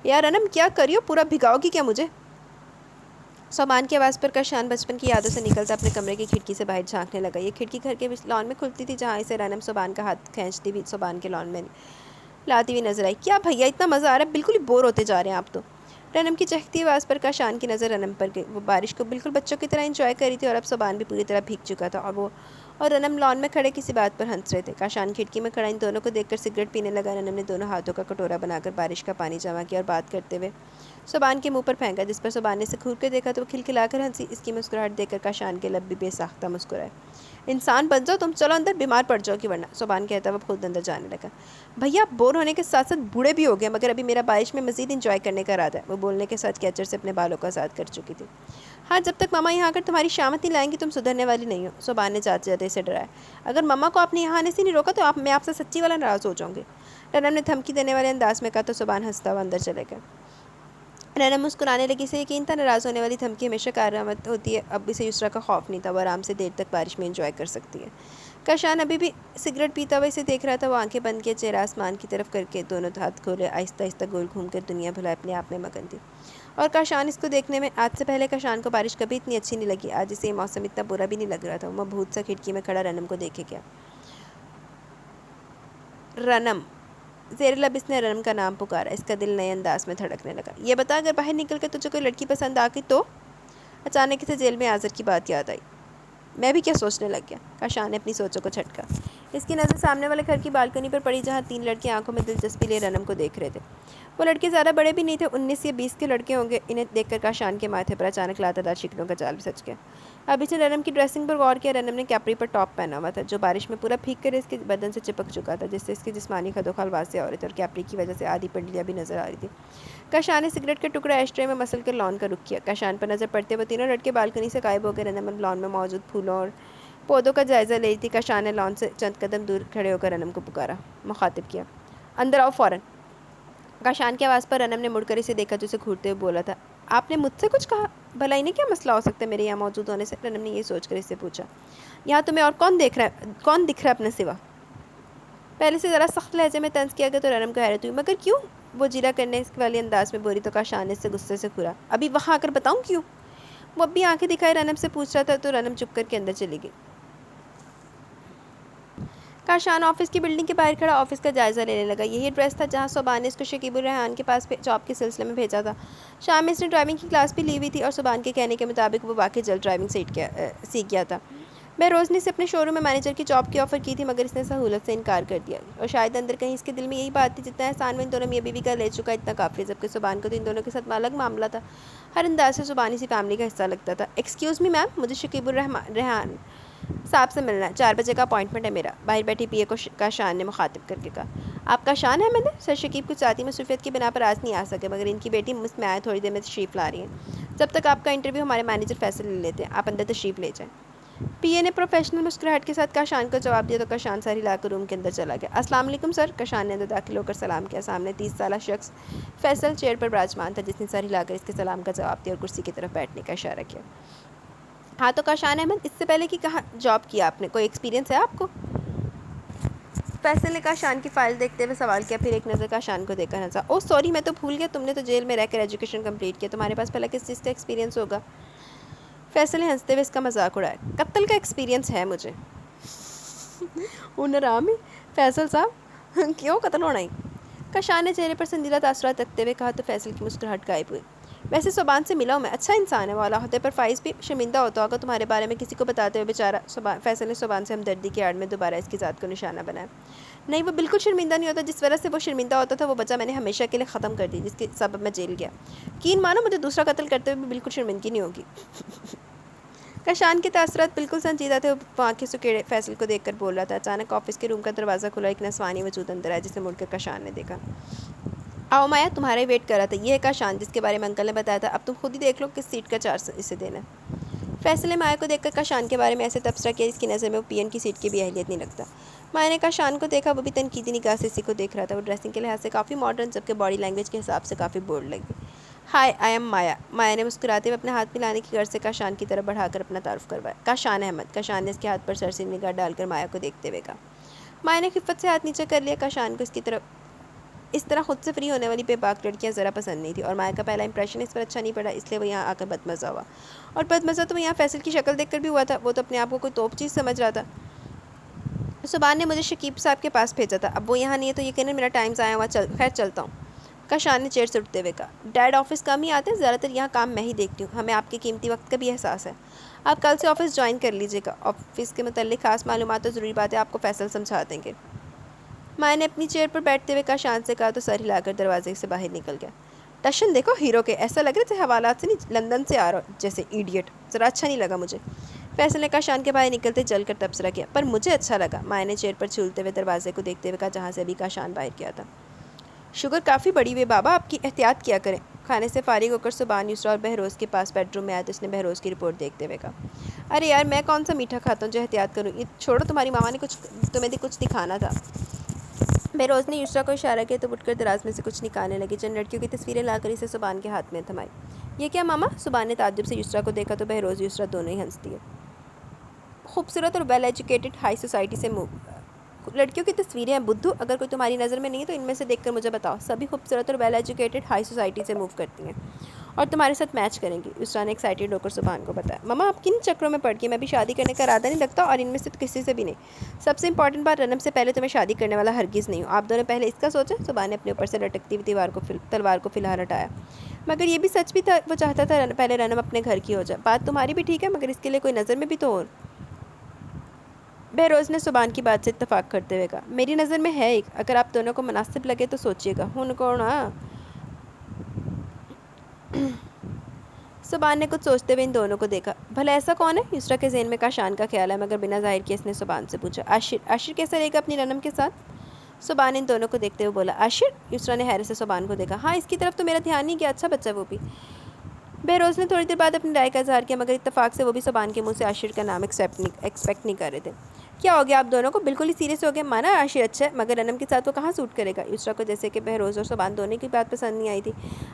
S1: یار انم، کیا کریو، پورا بھگاؤ گی کیا مجھے؟ سبحان کی آواز پر کاشان بچپن کی یادوں سے نکلتا اپنے کمرے کی کھڑکی سے باہر جھانکنے لگا۔ یہ کھڑکی گھر کے لان میں کھلتی تھی جہاں اسے رنم سبحان کا ہاتھ کھینچتی ہوئی سبحان کے لان میں لاتی ہوئی نظر آئی۔ کیا بھیا اتنا مزہ آ رہا ہے، بالکل ہی بور ہوتے جا رہے ہیں آپ تو۔ رنم کی چہکتی آواز پر کاشان کی نظر رنم پر گئی۔ وہ بارش کو بالکل بچوں کی طرح انجوائے کر رہی تھی اور اب سبحان بھی پوری طرح بھیگ چکا تھا اور رنم لان میں کھڑے کسی بات پر ہنس رہے تھے۔ کاشان کھڑکی میں کھڑا ان دونوں کو دیکھ کر سگریٹ پینے لگا۔ رنم نے دونوں ہاتھوں کا کٹورا بنا کر بارش کا پانی جمع کیا اور بات کرتے ہوئے سبحان کے منہ پر پھینکا، جس پر سبحان نے اسے گھور کر دیکھا تو وہ کھلکھلا کر ہنسی۔ اس کی مسکراہٹ دیکھ کر کاشان کے لب بھی بے ساختہ مسکرائے۔ انسان بن جاؤ تم، چلو اندر، بیمار پڑ جاؤ گی ورنہ، سبحان کہتا وہ خود اندر جانے لگا۔ بھیا بور ہونے کے ساتھ ساتھ بوڑھے بھی ہو گئے مگر ابھی میرا بارش میں مزید انجوائے کرنے کا ارادہ ہے۔ وہ بولنے کے ساتھ کیچر سے اپنے بالوں کو آزاد کر چکی تھی۔ ہاں، جب تک ماما یہاں آ کر تمہاری شامت نہیں لائیں گی تم سدھرنے والی نہیں ہو، سبحان نے جاتے جاتے اسے ڈرایا۔ اگر ماما کو آپ نے یہاں آنے سے نہیں روکا تو میں آپ سے سچی والا ناراض ہو جاؤں گی، رنم نے دھمکی دینے والے انداز میں کہا تو سبحان ہنستا ہوا اندر چلے گیا۔ رنم مسکرانے لگی، اسے یقین تھا ناراض ہونے والی دھمکی ہمیشہ کارآمد ہوتی ہے۔ اب اسے یسریٰ کا خوف نہیں تھا، وہ آرام سے دیر تک بارش میں انجوائے کر سکتی ہے۔ کاشان ابھی بھی سگریٹ پیتا ہوا اسے دیکھ رہا تھا۔ وہ آنکھیں بند کیے چہرہ آسمان کی طرف کر کے دونوں ہاتھ کھولے آہستہ آہستہ گول گھوم کر دنیا بھلا اپنے آپ میں مگن تھی۔ اور کاشان اس کو دیکھنے میں، آج سے پہلے کاشان کو بارش کبھی اتنی اچھی نہیں لگی، آج اسے یہ موسم اتنا برا بھی نہیں لگ رہا تھا۔ وہ مبہوت سا کھڑکی میں کھڑا رنم کو دیکھے گیا۔ رنم، زیر لب اس نے رنم کا نام پکارا۔ اس کا دل نئے انداز میں دھڑکنے لگا۔ یہ بتا، اگر باہر نکل کر تجھے کوئی لڑکی پسند آ گئی تو؟ اچانک اسے جیل میں آزر کی بات یاد آئی۔ میں بھی کیا سوچنے لگ گیا؟ کاشان نے اپنی سوچوں کو جھٹکا۔ اس کی نظر سامنے والے گھر کی بالکنی پر پڑی جہاں تین لڑکے آنکھوں میں دلچسپی لیے رنم کو دیکھ رہے تھے۔ وہ لڑکے زیادہ بڑے بھی نہیں تھے، 19 یا 20 کے لڑکے ہوں گے۔ انہیں دیکھ کر کاشان کے ماتھے پر اچانک لاتعداد شکلوں کا جال سج گیا۔ اب اس نے رنم کی ڈریسنگ پر غور کیا۔ رنم نے کیپری پر ٹاپ پہنا ہوا تھا جو بارش میں پورا بھیگ کر اس کے بدن سے چپک چکا تھا، جس سے اس کی جسمانی خدوخال واضح ہو رہے تھے اور کیپری کی وجہ سے آدھی پنڈلیاں بھی نظر آ رہی تھی۔ کاشان نے سگریٹ کا ٹکڑا ایش ٹرے میں مسل کر لان کا رخ کیا۔ کاشان پر نظر پڑتے وہ تینوں لڑکے بالکنی سے غائب ہو گئے۔ رنم لان میں موجود پھولوں اور پودوں کا جائزہ لے رہی تھی۔ کاشان نے لان سے چند قدم دور کھڑے ہو کر رنم کو پکارا، مخاطب کیا، اندر آؤ فوراً۔ کاشان کی آواز پر رنم نے مڑ کر اسے دیکھا جو اسے گھورتے ہوئے بولا تھا، آپ نے مجھ سے کچھ کہا؟ بھلا انہیں کیا مسئلہ ہو سکتا ہے میرے یہاں موجود ہونے سے؟ رنم نے یہ سوچ کر اس سے پوچھا، یہاں تمہیں اور کون دکھ رہا ہے اپنے سوا؟ پہلے سے ذرا سخت لہجے میں طنز کیا گیا تو رنم کو حیرت ہوئی. مگر کیوں؟ وہ جیلا کرنے والے انداز میں بولی تو کاشان نے اس سے غصے سے گھورا. ابھی وہاں آ کر بتاؤں کیوں؟ وہ اب بھی آنکھیں دکھائے رنم سے پوچھ رہا تھا تو رنم چپ کر کے اندر چلی گئی. کاشان آفس کی بلڈنگ کے باہر کھڑا آفس کا جائزہ لینے لگا. یہی ایڈریس تھا جہاں صبح نے اس کو شکیب الرحمان کے پاس جاب کے سلسلے میں بھیجا تھا. شام میں اس نے ڈرائیونگ کی کلاس بھی لی ہوئی تھی اور صبح کے کہنے کے مطابق وہ واقعی جلد ڈرائیونگ سیکھ گیا تھا. بہروز نے اسے اپنے شو روم میں مینیجر کی جاب کی آفر کی تھی مگر اس نے سہولت سے انکار کر دیا اور شاید اندر کہیں اس کے دل میں یہی بات تھی جتنا احسان وہ ان دونوں میاں بیوی کا لے چکا اتنا کافی. جبکہ صبح کو تو ان دونوں کے ساتھ الگ معاملہ تھا. ہر انداز سے صبح اسی فیملی کا حصہ لگتا تھا. ایکسکیوز می میم, مجھے شکیب الرحمان صاحب سے ملنا ہے. 4 بجے کا اپوائنٹمنٹ ہے میرا. باہر بیٹھی پی اے کو کاشان نے مخاطب کر کے کہا. آپ کاشان احمد ہیں؟ سر شکیب کچھ ذاتی مصروفیت کی بنا پر آج نہیں آ سکے مگر ان کی بیٹی مس میں آئے تھوڑی دیر میں تشریف لا رہی ہیں. جب تک آپ کا انٹرویو ہمارے مینیجر فیصل لے لیتے ہیں. آپ اندر تشریف لے جائیں. پی اے نے پروفیشنل مسکراہٹ کے ساتھ کاشان کو جواب دیا تو کاشان ساری لا کر روم کے اندر چلا گیا. السلام علیکم سر. کاشان نے اندر داخل ہو کر سلام کیا. سامنے 30 سالہ شخص فیصل چیئر پر براجمان تھا جس نے سر ہلا کر اس کے سلام کا جواب دیا اور کرسی کی طرف بیٹھنے کا اشارہ کیا. ہاں تو کاشان احمد, اس سے پہلے کی کہاں جاب کیا آپ نے؟ کوئی ایکسپیرینس ہے آپ کو؟ فیصل نے کاشان کی فائل دیکھتے ہوئے سوال کیا. پھر ایک نظر کاشان کو دیکھا نظر. اوہ سوری, میں تو بھول گیا, تم نے تو جیل میں رہ کر ایجوکیشن کمپلیٹ کیا. تمہارے پاس پہلا کس چیز کا ایکسپیرینس ہوگا؟ فیصل نے ہنستے ہوئے اس کا مذاق اڑایا. قتل کا ایکسپیرینس ہے مجھے. انر عامی فیصل صاحب, کیوں قتل ہونا ہی؟ کاشان نے چہرے پر سنجیدہ تاثرات رکھتے ہوئے کہا تو فیصل کی مسکراہٹ غائب ہوئی. ویسے صبان سے ملا ہوں میں, اچھا انسان ہے. وہ اعلیٰ عہدے پر فائز بھی شرمندہ ہوتا ہوگا تمہارے بارے میں کسی کو بتاتے ہوئے بیچارہ. فیصل نے صبان سے ہمدردی کی آڑ میں دوبارہ اس کی ذات کو نشانہ بنایا. نہیں, وہ بالکل شرمندہ نہیں ہوتا. جس وجہ سے وہ شرمندہ ہوتا تھا وہ وجہ میں نے ہمیشہ کے لیے ختم کر دی, جس کے سبب میں جیل گیا. یقین مانو مجھے دوسرا قتل کرتے ہوئے بھی بالکل شرمندگی نہیں ہوگی. کاشان کے تاثرات بالکل سنجیدہ تھے. وہ آنکھیں سکیڑے فیصل کو دیکھ کر بول رہا تھا. اچانک آفس کے روم کا دروازہ کھلا. ایک نسوانی وجود اندر آیا جسے مڑ کر کاشان نے دیکھا. آؤ مایا, تمہارا ہی ویٹ کر رہا تھا. یہ ہے کاشان جس کے بارے میں انکل نے بتایا تھا. اب تم خود ہی دیکھ لو کس سیٹ کا چارج اسے دینا ہے. فیصل نے مایا کو دیکھ کر کاشان کے بارے میں ایسے تبصرہ کیا اس کی نظر میں وہ پی این کی سیٹ کی بھی اہلیت نہیں رکھتا. مایا نے کاشان کو دیکھا. وہ بھی تنقیدی نگاہ سے اسی کو دیکھ رہا تھا. وہ ڈریسنگ کے لحاظ سے کافی ماڈرن جبکہ باڈی لینگویج کے حساب سے کافی بولڈ لگی. ہائی, آئی ایم مایا. مایا نے مسکراتے ہوئے اپنے ہاتھ ملانے کی غرض سے کاشان کی طرف بڑھا کر اپنا تعارف کروایا. کاشان احمد. کاشان نے اس کے ہاتھ پر سرسری نگاہ ڈال کر مایا کو دیکھتے ہوئے کہا. مایا نے خفت سے ہاتھ نیچے کر لیا. کاشان کو اس طرح خود سے فری ہونے والی بے باک لڑکیاں ذرا پسند نہیں تھی اور مایا کا پہلا امپریشن اس پر اچھا نہیں پڑا, اس لیے وہ یہاں آ کر بدمزہ ہوا. اور بدمزہ تو وہ یہاں فیصل کی شکل دیکھ کر بھی ہوا تھا. وہ تو اپنے آپ کو کوئی توپ چیز سمجھ رہا تھا. صبان نے مجھے شکیب صاحب کے پاس بھیجا تھا. اب وہ یہاں نہیں ہے تو یقیناً میرا ٹائم ضائع ہوا. خیر چلتا ہوں. کاشان نے چیئر سے اٹھتے ہوئے کہا. ڈیڈ آفس کم ہی آتے ہیں, زیادہ تر یہاں کام میں ہی دیکھتی ہوں. ہمیں آپ کے قیمتی وقت کا بھی احساس ہے. آپ کل سے آفس جوائن کر لیجیے گا. آفس کے متعلق خاص معلومات اور ضروری باتیں آپ کو فیصل سمجھا دیں گے. مایا نے اپنی چیئر پر بیٹھتے ہوئے کاشان سے کہا تو سر ہلا کر دروازے سے باہر نکل گیا. ٹشن دیکھو ہیرو کے, ایسا لگ رہا تھے حوالات سے نہیں لندن سے آ رہا جیسے. ایڈیٹ, ذرا اچھا نہیں لگا مجھے. فیصل نے کاشان کے باہر نکلتے جل کر تبصرہ کیا. پر مجھے اچھا لگا. مایا نے چیئر پر جھولتے ہوئے دروازے کو دیکھتے ہوئے کہا جہاں سے ابھی کاشان باہر کیا تھا. شوگر کافی بڑی ہوئی بابا, آپ کی احتیاط کیا کریں. کھانے سے فارغ ہو کر صبان یسرا اور بہروز کے پاس بیڈ روم میں آیا تو اس نے بہروز کی رپورٹ دیکھتے ہوئے کہا. ارے یار, میں کون سا میٹھا کھاتا ہوں جو احتیاط کروں. یہ چھوڑو, تمہاری ماما نے تمہیں کچھ دکھانا تھا. بہروز نے یسرا کو اشارہ کیا تو اٹھ کر دراز میں سے کچھ نکالنے لگی. چند لڑکیوں کی تصویریں لا کر اسے صبان کے ہاتھ میں تھمائی. یہ کیا ماما؟ صبان نے تعجب سے یسرا کو دیکھا تو بہروز یسرا دونوں ہی ہنس دیے. خوبصورت اور ویل ایجوکیٹڈ ہائی سوسائٹی سے لڑکیوں کی تصویریں ہیں بدھو. اگر کوئی تمہاری نظر میں نہیں ہے تو ان میں سے دیکھ کر مجھے بتاؤ. سبھی خوبصورت اور ویل ایجوکیٹڈ ہائی سوسائٹی سے موو کرتی ہیں اور تمہارے ساتھ میچ کریں گی. یسرا نے ایکسائٹیڈ ہو کر صبان کو بتایا. ماما آپ کن چکروں میں پڑ گئی؟ میں بھی شادی کرنے کا ارادہ نہیں رکھتا اور ان میں سے کسی سے بھی نہیں. سب سے امپورٹنٹ بات, رنم سے پہلے تمہیں شادی کرنے والا ہرگز نہیں ہوں. آپ دونوں پہلے اس کا سوچیں. صبان نے اپنے اوپر سے لٹکتی ہوئی تلوار کو فی الحال ہٹایا. مگر یہ بھی سچ بھی تھا, وہ چاہتا تھا پہلے رنم اپنے گھر کی ہو جائے. بات تمہاری بھی ٹھیک ہے مگر اس کے لیے کوئی نظر میں بھی تو ہو. بہروز نے صبان کی بات سے اتفاق کرتے ہوئے کہا. میری نظر میں ہے ایک, اگر آپ دونوں کو مناسب لگے تو سوچیے گا. ہن کون؟ صبان نے کچھ سوچتے ہوئے ان دونوں کو دیکھا. بھلا ایسا کون ہے؟ یسرا کے ذہن میں کاشان کا خیال ہے مگر بنا ظاہر کیے اس نے صبان سے پوچھا. عاشر کیسا رہے گا اپنی رنم کے ساتھ؟ صبان ان دونوں کو دیکھتے ہوئے بولا. عاشر؟ یسرا نے حیرت سے صبان کو دیکھا. ہاں, اس کی طرف تو میرا دھیان نہیں گیا. اچھا بچہ وہ بھی. بہروز نے تھوڑی دیر بعد اپنی رائے کا اظہار کیا مگر اتفاق سے وہ بھی صبان کے منہ سے عاشر کا نام ایکسپیکٹ نہیں کر رہے تھے. کیا ہو گیا آپ دونوں کو؟ بالکل ہی سیریس ہو گئے. مانا عاشر اچھا ہے مگر انم کے ساتھ وہ کہاں سوٹ کرے گا. یسرا کو جیسے کہ بہروز اور سبان دونوں کی بات پسند نہیں آئی تھی.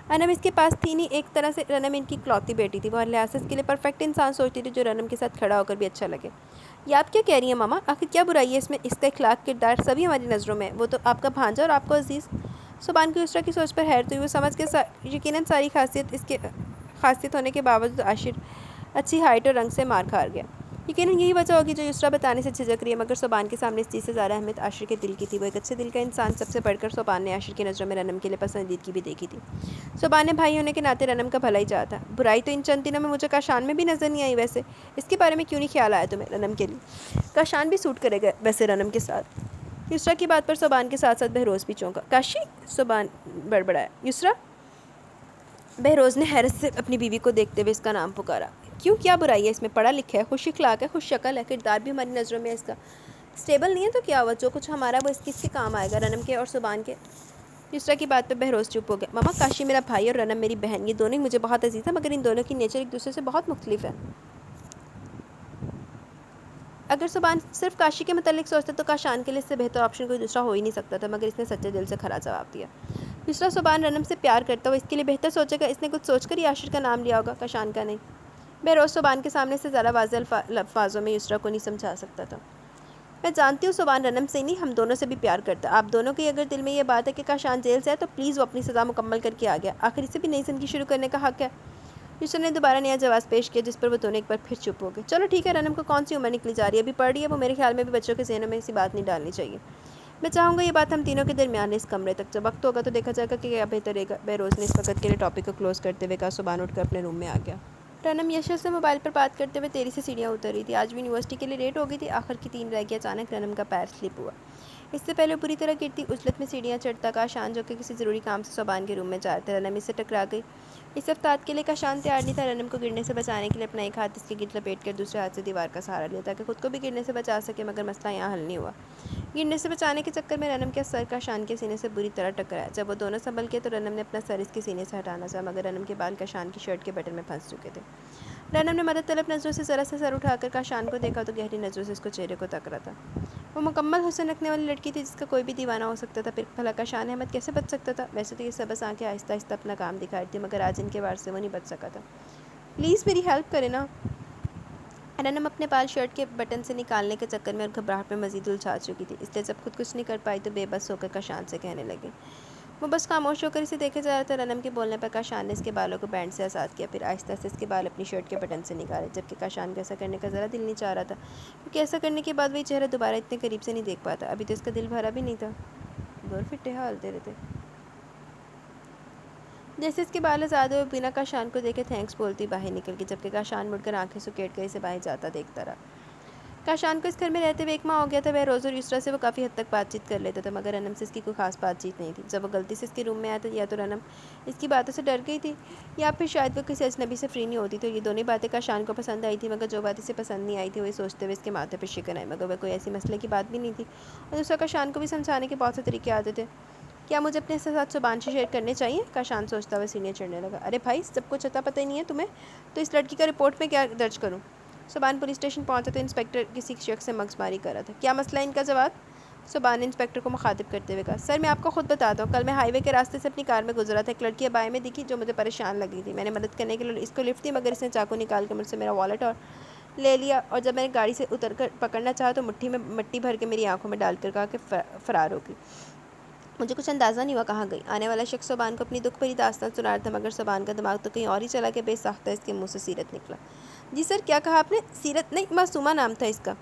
S1: انم اس کے پاس تھی نہیں. ایک طرح سے رنم ان کی اکلوتی بیٹی تھی. وہ ہر لحاظ سے اس کے لیے پرفیکٹ انسان سوچتی تھی جو رنم کے ساتھ کھڑا ہو کر بھی اچھا لگے. یہ آپ کیا کہہ رہی ہیں ماما؟ آخر کیا برائی ہے اس میں؟ اس کا اخلاق کردار سبھی ہماری نظروں میں ہے. وہ تو آپ کا بھانجا اور آپ کو عزیز. سبحان کو یسرا کی سوچ پر حیرت ہوئی. وہ سمجھ کے یقیناً ساری خاصیت ہونے کے باوجود عاشر اچھی ہائٹ اور رنگ سے مار کھا گیا. یقیناً یہی وجہ ہوگی جو یسرا بتانے سے جھجک رہی ہے. مگر سبحان کے سامنے اس چیز سے زیادہ اہمیت عاشر کے دل کی تھی. وہ ایک اچھے دل کا انسان. سب سے بڑھ کر سبحان نے عاشر کی نظروں میں رنم کے لیے پسندیدگی بھی دیکھی تھی. سبحان نے بھائی ہونے کے ناطے رنم کا بھلا ہی چاہا تھا. برائی تو ان چند دنوں میں مجھے کاشان میں بھی نظر نہیں آئی. ویسے اس کے بارے میں کیوں نہیں خیال آیا تمہیں؟ رنم کے لیے کاشان بھی سوٹ کرے گا ویسے رنم کے ساتھ. یسرا کی بات پر سبحان کے ساتھ ساتھ بہروز بھی چونکا. کاشی؟ سبحان بڑبڑایا. یسرا؟ بہروز نے حیرت سے اپنی بیوی کو دیکھتے ہوئے اس کا نام پکارا. کیوں؟ کیا برائی ہے اس میں؟ پڑھا لکھا ہے, خوش اخلاق ہے, خوش شکل ہے, کردار بھی ہماری نظروں میں اس کا اسٹیبل نہیں ہے تو کیا ہوا؟ جو کچھ ہمارا وہ اس کس کے کام آئے گا؟ رنم کے اور سبحان کے. یسرا کی بات پہ بہروز چپ ہو گیا. ماما کاشی میرا بھائی اور رنم میری بہن, یہ دونوں ہی مجھے بہت عزیز ہیں مگر ان دونوں کی نیچر ایک دوسرے سے بہت مختلف ہے. اگر سبحان صرف کاشی کے متعلق سوچتا تو کاشان کے لیے اس سے بہتر آپشن کوئی دوسرا ہو ہی نہیں سکتا تھا. مگر اس نے سچے دل سے کھرا جواب دیا. یسرا سبحان رنم سے پیار کرتا ہو, اس کے لیے بہتر سوچے گا. اس نے کچھ سوچ کر ہی عاشر کا نام لیا ہوگا, کاشان کا نہیں. بہروز سبحان کے سامنے سے زیادہ واضح الفاظوں میں یسرا کو نہیں سمجھا سکتا تھا. میں جانتی ہوں سبحان رنم سے نہیں ہم دونوں سے بھی پیار کرتا ہے. آپ دونوں کی اگر دل میں یہ بات ہے کہ کاشان جیل سے ہے تو پلیز وہ اپنی سزا مکمل کر کے آ گیا. آخر اسے بھی نئی زندگی شروع کرنے کا حق ہے. یسرا نے دوبارہ نیا جواز پیش کیا جس پر وہ دونوں ایک بار پھر چپ ہو گئے. چلو ٹھیک ہے, رنم کو کون سی عمر نکلی جا رہی ہے؟ ابھی پڑھ رہی ہے وہ. میرے خیال میں بھی بچوں کے ذہنوں میں ایسی بات نہیں ڈالنی چاہیے. میں چاہوں گا یہ بات ہم تینوں کے درمیان ہے اس کمرے تک. جب وقت ہوگا تو دیکھا جائے گا کہ کیا بہتر رہے گا. بہروز نے اس وقت کے لیے ٹاپک کو کلوز کرتے ہوئے کہا. سبحان اٹھ کر اپنے روم میں آ گیا. رنم یشر سے موبائل پر بات کرتے ہوئے تیزی سے سیڑھیاں اتر رہی تھی. آج بھی یونیورسٹی کے لیے لیٹ ہو گئی تھی. آخر کی 3 رہ گئی. اچانک رنم کا پیر سلپ ہوا. اس سے پہلے پوری طرح گرتی عجلت میں سیڑھیاں چڑھتا کاشان جو کہ کسی ضروری کام سے سبحان کے روم میں جا رہا تھا. رنم اس سے ٹکرا گئی. اس افتاد کے لیے کاشان تیار نہیں تھا. رنم کو گرنے سے بچانے کے لیے اپنا ایک ہاتھ اس کے گرد لپیٹ کر دوسرے ہاتھ سے دیوار کا سہارا لیا تاکہ خود کو بھی گرنے سے بچا سکے. مگر مسئلہ یہاں حل نہیں ہوا. گرنے سے بچانے کے چکر میں رنم کا سر کاشان کے سینے سے بری طرح ٹکرایا. جب وہ دونوں سنبھل کے تو رنم نے اپنا سر اس کے سینے سے ہٹانا چاہا مگر رنم کے بال کاشان کی شرٹ کے بٹن میں پھنس چکے تھے. رنم نے مدد طلب نظروں سے ذرا سا سر اٹھا کر کاشان کو دیکھا تو گہری نظروں سے اس کو چہرے کو تک رہا تھا. وہ مکمل حسن رکھنے والی لڑکی تھی جس کا کوئی بھی دیوانہ ہو سکتا تھا. پھر بھلا کاشان احمد کیسے بچ سکتا تھا؟ ویسے تو یہ سبز آنکھیں آہستہ آہستہ اپنا کام دکھا رہی تھی مگر آج ان کے وار سے وہ نہیں بچ سکا تھا. پلیز میری ہیلپ کرے نا. رنم اپنے بال شرٹ کے بٹن سے نکالنے کے چکر میں اور گھبراہٹ میں مزید الجھا چکی تھی. اس لیے جب خود کچھ نہیں کر پائی تو بے بس ہو کر کاشان سے کہنے لگی. وہ بس خاموش ہو کر اسے دیکھے جا رہا تھا. رنم کے بولنے پر کاشان نے اس کے بالوں کو بینڈ سے آزاد کیا. پھر آہستہ سے اس کے بال اپنی شرٹ کے بٹن سے نکالے جبکہ کاشان کو ایسا کرنے کا ذرا دل نہیں چاہ رہا تھا کیونکہ ایسا کرنے کے بعد وہی چہرہ دوبارہ اتنے قریب سے نہیں دیکھ پاتا. ابھی تو اس کا دل بھرا بھی نہیں تھا. غور فٹے حال تیرے تھے. جیسے اس کے بال آزاد ہوئے بنا کاشان کو دیکھے تھینکس بولتی باہر نکل گئی جبکہ کاشان مڑ کر آنکھیں سکیٹ کر اسے باہر جاتا دیکھتا رہا. کاشان کو اس گھر میں رہتے ہوئے 1 ماہ ہو گیا تھا. بہروز اور یسرا سے وہ کافی حد تک بات چیت کر لیتا تھا مگر رنم سے اس کی کوئی خاص بات چیت نہیں تھی. جب وہ غلطی سے اس کے روم میں آیا تھا یا تو رنم اس کی باتوں سے ڈر گئی تھی یا پھر شاید وہ کسی اجنبی سے فری نہیں ہوتی. تو یہ دونوں باتیں کاشان کو پسند آئی تھی مگر جو بات اسے پسند نہیں آئی تھی وہ سوچتے ہوئے اس کے ماتھے پہ شکن آئی مگر وہ کوئی ایسی مسئلے کی بات بھی نہیں تھی. اور دوسرا کاشان کو بھی سمجھانے کے بہت سے طریقے آتے تھے. کیا مجھے اپنے ساتھ سبحان سے شیئر کرنے چاہیے؟ کاشان سوچتا ہوا سیڑھیاں چڑھنے لگا. ارے بھائی سب کچھ پتہ ہی نہیں ہے تمہیں تو اس لڑکی کا رپورٹ میں کیا درج کروں؟ سبحان پولیس اسٹیشن پہنچا تو انسپکٹر کسی شخص سے مگز ماری کر رہا تھا. کیا مسئلہ ہے ان کا؟ جواب. سبحان نے انسپکٹر کو مخاطب کرتے ہوئے کہا. سر میں آپ کو خود بتاتا ہوں. کل میں ہائی وے کے راستے سے اپنی کار میں گزرا تھا. ایک لڑکی بائیں میں دکھی جو مجھے پریشان لگ رہی تھی. میں نے مدد کرنے کے لیے اس کو لفٹ دی مگر اس نے چاقو نکال کر مجھ سے میرا والیٹ اور لے لیا اور جب میں نے گاڑی سے اتر کر پکڑنا چاہا تو مٹھی میں مٹی بھر کے میری آنکھوں میں ڈال کر کہا کہ فرار ہو گئی. مجھے کچھ اندازہ نہیں ہوا کہاں گئی. آنے والا شخص سبحان کو اپنی دکھ بھری داستان سنا رہا تھا مگر سبحان کا دماغ تو کہیں اور ہی چلا کہ بے ساختہ اس کے منہ سے سیرت نکلا. جی سر کیا کہا آپ نے؟ سیرت نہیں معصومہ نام تھا اس کا.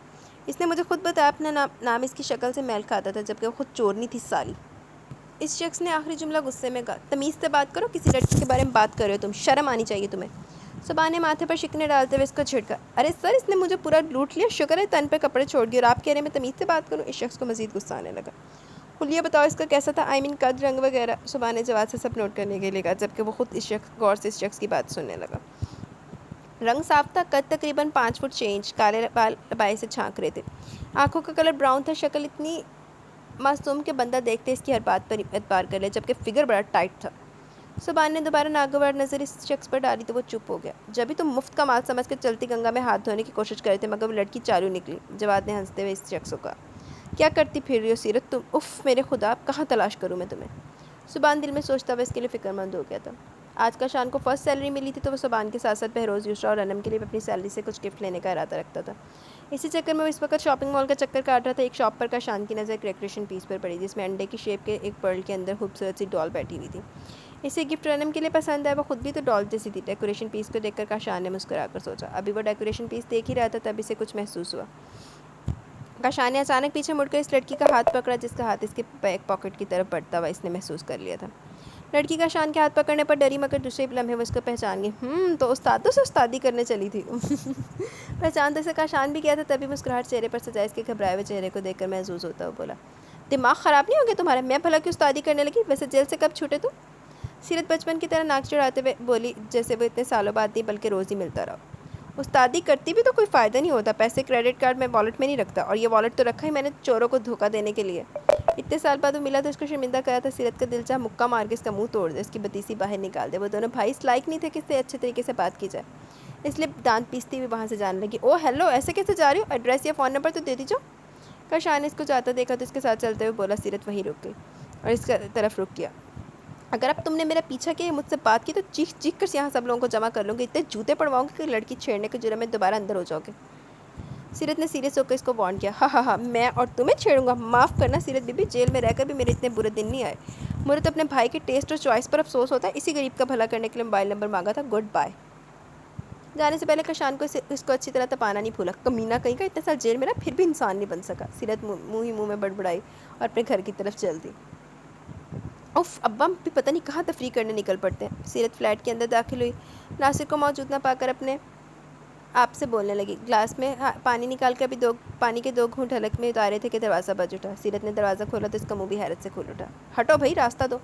S1: اس نے مجھے خود بتایا. اپنا نام اس کی شکل سے میل کھاتا تھا جبکہ وہ خود چورنی تھی سالی. اس شخص نے آخری جملہ غصے میں کہا. تمیز سے بات کرو. کسی لڑکی کے بارے میں بات کر رہے ہو تم. شرم آنی چاہیے تمہیں. سبحان نے ماتھے پر شکنیں ڈالتے ہوئے اس کو جھٹکا. ارے سر اس نے مجھے پورا لوٹ لیا. شکر ہے تن پہ کپڑے چھوڑ دیے اور آپ کہہ رہے ہیں میں تمیز سے بات کروں. اس شخص کو مزید غصہ آنے لگا. حلیہ بتاؤ اس کا کیسا تھا؟ قد رنگ وغیرہ. سبحان نے جواب سے سب نوٹ کرنے کے لیے کہا جبکہ وہ خود غور سے اس شخص کی بات سننے لگا. رنگ صاف تھا. قد تقریباً 5 فٹ چھ انچ. کالے بال لبائے سے چھانک رہے تھے. آنکھوں کا کلر براؤن تھا. شکل اتنی معصوم کہ بندہ دیکھتے اس کی ہر بات پر اعتبار کر لے جبکہ فگر بڑا ٹائٹ تھا. سبحان نے دوبارہ ناگوار نظر اس شخص پر ڈالی تو وہ چپ ہو گیا۔ جب بھی تم مفت کا مال سمجھ کر چلتی گنگا میں ہاتھ دھونے کی کوشش کرے تھے مگر وہ لڑکی چالو نکلی۔ جواد نے ہنستے ہوئے اس شخص کو کہا، کیا کرتی پھر رہی ہو سیرت تم؟ اف میرے خدا، اب کہاں تلاش کروں میں تمہیں؟ سبحان دل میں سوچتا ہوا اس کے لیے فکر مند ہو گیا تھا۔ آج کا شان کو فرسٹ سیلری ملی تھی تو وہ سبحان کے ساتھ ساتھ بہروز، یسرا اور انم کے لیے بھی اپنی سیلری سے کچھ گفٹ لینے کا ارادہ رکھتا تھا۔ اسی چکر میں وہ اس وقت شاپنگ مال کا چکر کاٹ رہا تھا۔ ایک شاپ پر کا شان کی نظر ایک ڈیکوریشن پیس پر پڑی جس میں انڈے کی شیپ کے ایک پرل کے اندر خوبصورت سی ڈال بیٹھی ہوئی تھی۔ اسے گفٹ رنم کے لیے پسند آیا، وہ خود بھی تو ڈال جیسی تھی۔ ڈیکوریشن پیس کو دیکھ کر کاشان نے مسکرا کر سوچا، ابھی وہ ڈیکوریشن پیس دیکھ ہی رہا تھا تب اسے کچھ محسوس ہوا۔ کاشان نے اچانک پیچھے مڑ کر اس لڑکی کا ہاتھ پکڑا جس کا ہاتھ اس کے بیک پاکٹ کی طرف بڑھتا ہوا اس نے محسوس کر لیا تھا۔ لڑکی کاشان کے ہاتھ پکڑنے پر ڈری مگر دوسرے لمحے وہ اس کو پہچان گئی۔ تو استادوں سے استادی کرنے چلی تھی۔ پہچان تو اسے کاشان بھی کیا تھا تبھی مسکراہٹ چہرے پر سجائے اس کے گھبرائے ہوئے چہرے کو دیکھ کر محظوظ ہوتا ہوا بولا، دماغ خراب نہیں ہو گیا تمہارا؟ میں بھلا کیوں استادی کرنے لگی؟ ویسے جیل سے کب چھوٹے تم؟ سیرت بچپن کی طرح ناک چڑھاتے ہوئے بولی جیسے وہ اتنے سالوں بعد نہیں بلکہ روز ہی ملتا رہا۔ استادی کرتی بھی تو کوئی فائدہ نہیں ہوتا، پیسے کریڈٹ کارڈ میں والٹ میں نہیں رکھتا، اور یہ والٹ تو رکھا ہی میں نے چوروں کو دھوکہ دینے کے لیے۔ اتنے سال بعد وہ ملا تو اس کو شرمندہ کرا تھا۔ سیرت کا دل چاہا مکہ مار کے اس کا منہ توڑ دے، اس کی بتیسی باہر نکال دے۔ وہ دونوں بھائی اس لائق نہیں تھے کہ اس سے اچھے طریقے سے بات کی جائے، اس لیے دانت پیستی ہوئی وہاں سے جانے لگی۔ او ہیلو، ایسے کیسے جا رہی ہو؟ ایڈریس یا فون نمبر تو دے دیجو۔ کاشان نے اس کو جاتا دیکھا تو اس کے ساتھ چلتے ہوئے بولا۔ سیرت وہیں رک گئی اور اس کی طرف رک کیا۔ اگر اب تم نے میرا پیچھا کیا مجھ سے بات کی تو چیخ چیخ کر یہاں سب لوگوں کو جمع کر لوں گی، اتنے جوتے پڑواؤں گی کہ لڑکی چھیڑنے کے جرم میں دوبارہ اندر ہو جاؤ گے۔ سیرت نے سیریس ہو کر اس کو وارن کیا۔ ہاں میں اور تمہیں چھیڑوں گا؟ معاف کرنا سیرت بی بی، جیل میں رہ کر بھی میرے اتنے برے دن نہیں آئے۔ مجھے تو اپنے بھائی کے ٹیسٹ اور چوائس پر افسوس ہوتا ہے، اسی غریب کا بھلا کرنے کے لیے موبائل نمبر مانگا تھا۔ Good bye. جانے سے پہلے کاشان کو اس کو اچھی طرح تپانا نہیں بھولا۔ کمینہ کہیں کا، اتنے سال جیل میں رہا پھر بھی انسان نہیں بن سکا۔ سیرت منہ ہی منہ میں بڑبڑائی اور اپنے گھر کی طرف چل دی۔ اف ابا بھی پتہ نہیں کہاں تفریح کرنے نکل پڑتے ہیں۔ سیرت فلیٹ کے اندر داخل ہوئی، ناصر کو موجود نہ پا کر اپنے آپ سے بولنے لگی۔ گلاس میں پانی نکال کر ابھی پانی کے 2 گھونٹ حلق میں اتارے تھے کہ دروازہ بج اٹھا۔ سیرت نے دروازہ کھولا تو اس کا منہ بھی حیرت سے کھل اٹھا۔ ہٹو بھائی، راستہ دو،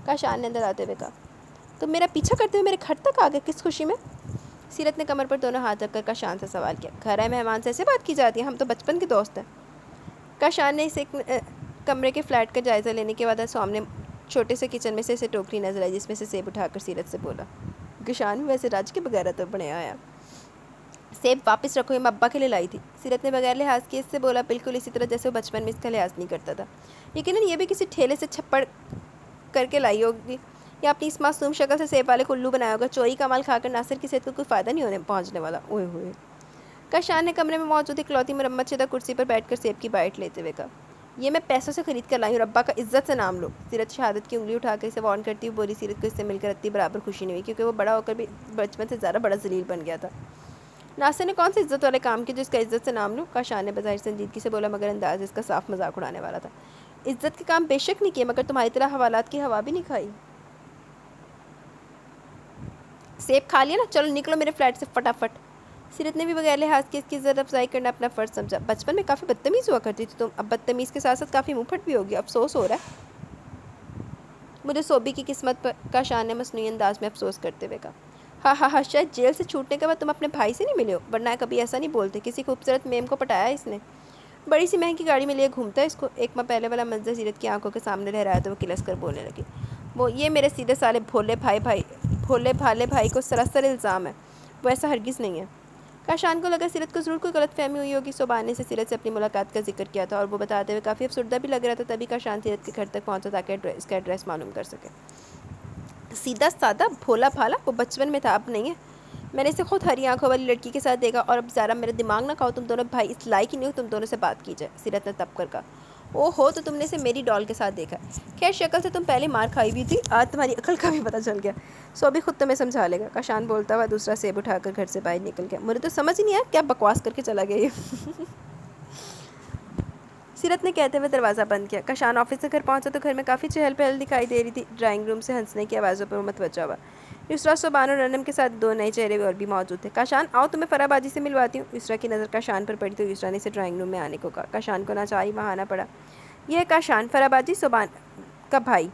S1: کاشان نے اندر آتے ہوئے کہا۔ تم میرا پیچھا کرتے ہوئے میرے گھر تک آ گئے، کس خوشی میں؟ سیرت نے کمر پر دونوں ہاتھ رکھ کر کاشان سے سوال کیا۔ گھر ہے مہمان سے ایسے بات کی جاتی ہے؟ ہم تو بچپن کے دوست ہیں۔ کاشان نے اسے کمرے کے فلیٹ کا جائزہ لینے کے بعد سامنے چھوٹے سے کچن میں سے اسے ٹوکری نظر آئی جس میں سے سیب اٹھا کر سیرت سے بولا، کاشان ویسے راج کے بغیر تو بڑے آیا، سیب واپس رکھو، یہ میں ابا کے لیے لائی تھی۔ سیرت نے بغیر لحاظ کیے اس سے بولا، بالکل اسی طرح جیسے وہ بچپن میں اس کا لحاظ نہیں کرتا تھا۔ یقیناً یہ بھی کسی ٹھیلے سے چھپڑ کر کے لائی ہوگی یا اپنی اس معصوم شکل سے سیب والے کو الو بنایا ہوگا۔ چوری کا مال کھا کر ناصر کی صحت کو کوئی فائدہ نہیں پہنچنے والا۔ اوئے ہوئے۔ کاشان نے کمرے میں موجود اکلوتی مرمت شدہ کرسی پر بیٹھ کر سیب کی بائٹ لیتے ہوئے کہا، یہ میں پیسوں سے خرید کر لائی ہوں اور ابا کا عزت سے نام لو۔ سیرت شہادت کی انگلی اٹھا کر اسے وارن کرتی ہوئی بولی۔ سیرت کو اس سے مل کر اتنی برابر خوشی نہیں ہوئی کیونکہ وہ بڑا ہو کر بھی بچپن سے زیادہ بڑا ذلیل بن گیا تھا۔ ناصر نے کون سے عزت والے کام کیے جو اس کا عزت سے نام لوں؟ کاشان نے بظاہر سنجیدگی سے بولا مگر انداز اس کا صاف مذاق اڑانے والا تھا۔ عزت کے کام بے شک نہیں کیے مگر تمہاری طرح حوالات کی ہوا بھی نہیں کھائی۔ سیب کھا لیا نا، چلو نکلو میرے فلیٹ سے فٹافٹ۔ سیرت نے بھی بغیر لحاظ کے اس کی عزت افزائی کرنا اپنا فرض سمجھا۔ بچپن میں کافی بدتمیز ہوا کرتی تھی تم، اب بدتمیز کے ساتھ ساتھ کافی منہ پھٹ بھی ہوگی، افسوس ہو رہا ہے مجھے صوبی کی قسمت پر، کاشان نے مصنوعی انداز میں افسوس کرتے ہوئے کہا۔ ہاں شاید جیل سے چھوٹنے کے بعد تم اپنے بھائی سے نہیں ملے ہو، ورنہ کبھی ایسا نہیں بولتے۔ کسی خوبصورت میم کو پٹایا ہے اس نے، بڑی سی مہنگی گاڑی میں لیے گھومتا ہے اس کو۔ ایک ماہ پہلے والا منظر سیرت کی آنکھوں کے سامنے رہ رہا ہے تو وہ کلس کر بولنے لگی، یہ میرے سیدھے سالے بھولے بھالے بھائی کو سراسر الزام ہے، وہ ایسا ہرگز نہیں ہے۔ کاشان کو لگا سیرت کو ضرور کوئی غلط فہمی ہوئی ہوگی۔ صبح نے سیرت سے اپنی ملاقات کا ذکر کیا تھا اور وہ بتاتے ہوئے کافی افسردہ بھی لگ رہا تھا، تبھی کاشان سیرت کے گھر تک پہنچا تاکہ اس کا ایڈریس معلوم کر سکے۔ سیدھا سادہ بھولا بھالا، وہ بچپن میں تھا، اب نہیں ہے۔ میں نے اسے خود ہری آنکھوں والی لڑکی کے ساتھ دیکھا، اور اب ذرا میرا دماغ نہ کھاؤ، تم دونوں بھائی اس لائق ہی نہیں ہو تم دونوں سے بات کی جائے۔ سیرت نے تب کر کہا، او ہو تو تم نے اسے میری ڈال کے ساتھ دیکھا ہے، خیر شکل سے تم پہلے مار کھائی بھی تھی، آج تمہاری عقل کا بھی پتہ چل گیا، سو بھی خود تمہیں سمجھا لے گا۔ کاشان بولتا ہوا دوسرا سیب اٹھا کر گھر سے باہر نکل گیا۔ مجھے تو سمجھ ہی نہیں آیا کیا بکواس کر کے چلا گیا یہ۔ سیرت نے کہتے ہوئے دروازہ بند کیا۔ کاشان آفس سے گھر پہنچا تو گھر میں کافی چہل پہل دکھائی دے رہی تھی۔ ڈرائنگ روم سے ہنسنے کی آوازوں پر وہ متوجہ ہوا۔ یسرا، صبحان اور انم کے ساتھ 2 نئے چہرے اور بھی موجود تھے۔ کاشان آؤ تمہیں فرح باجی سے ملواتی ہوں۔ یسرا کی نظر کاشان پر پڑی تو یسرا نے اسے ڈرائنگ روم میں آنے کو کہا۔ کاشان کو ناچار ہی وہاں آنا پڑا۔ یہ ہے کاشان، فرح باجی صبحان کا بھائی،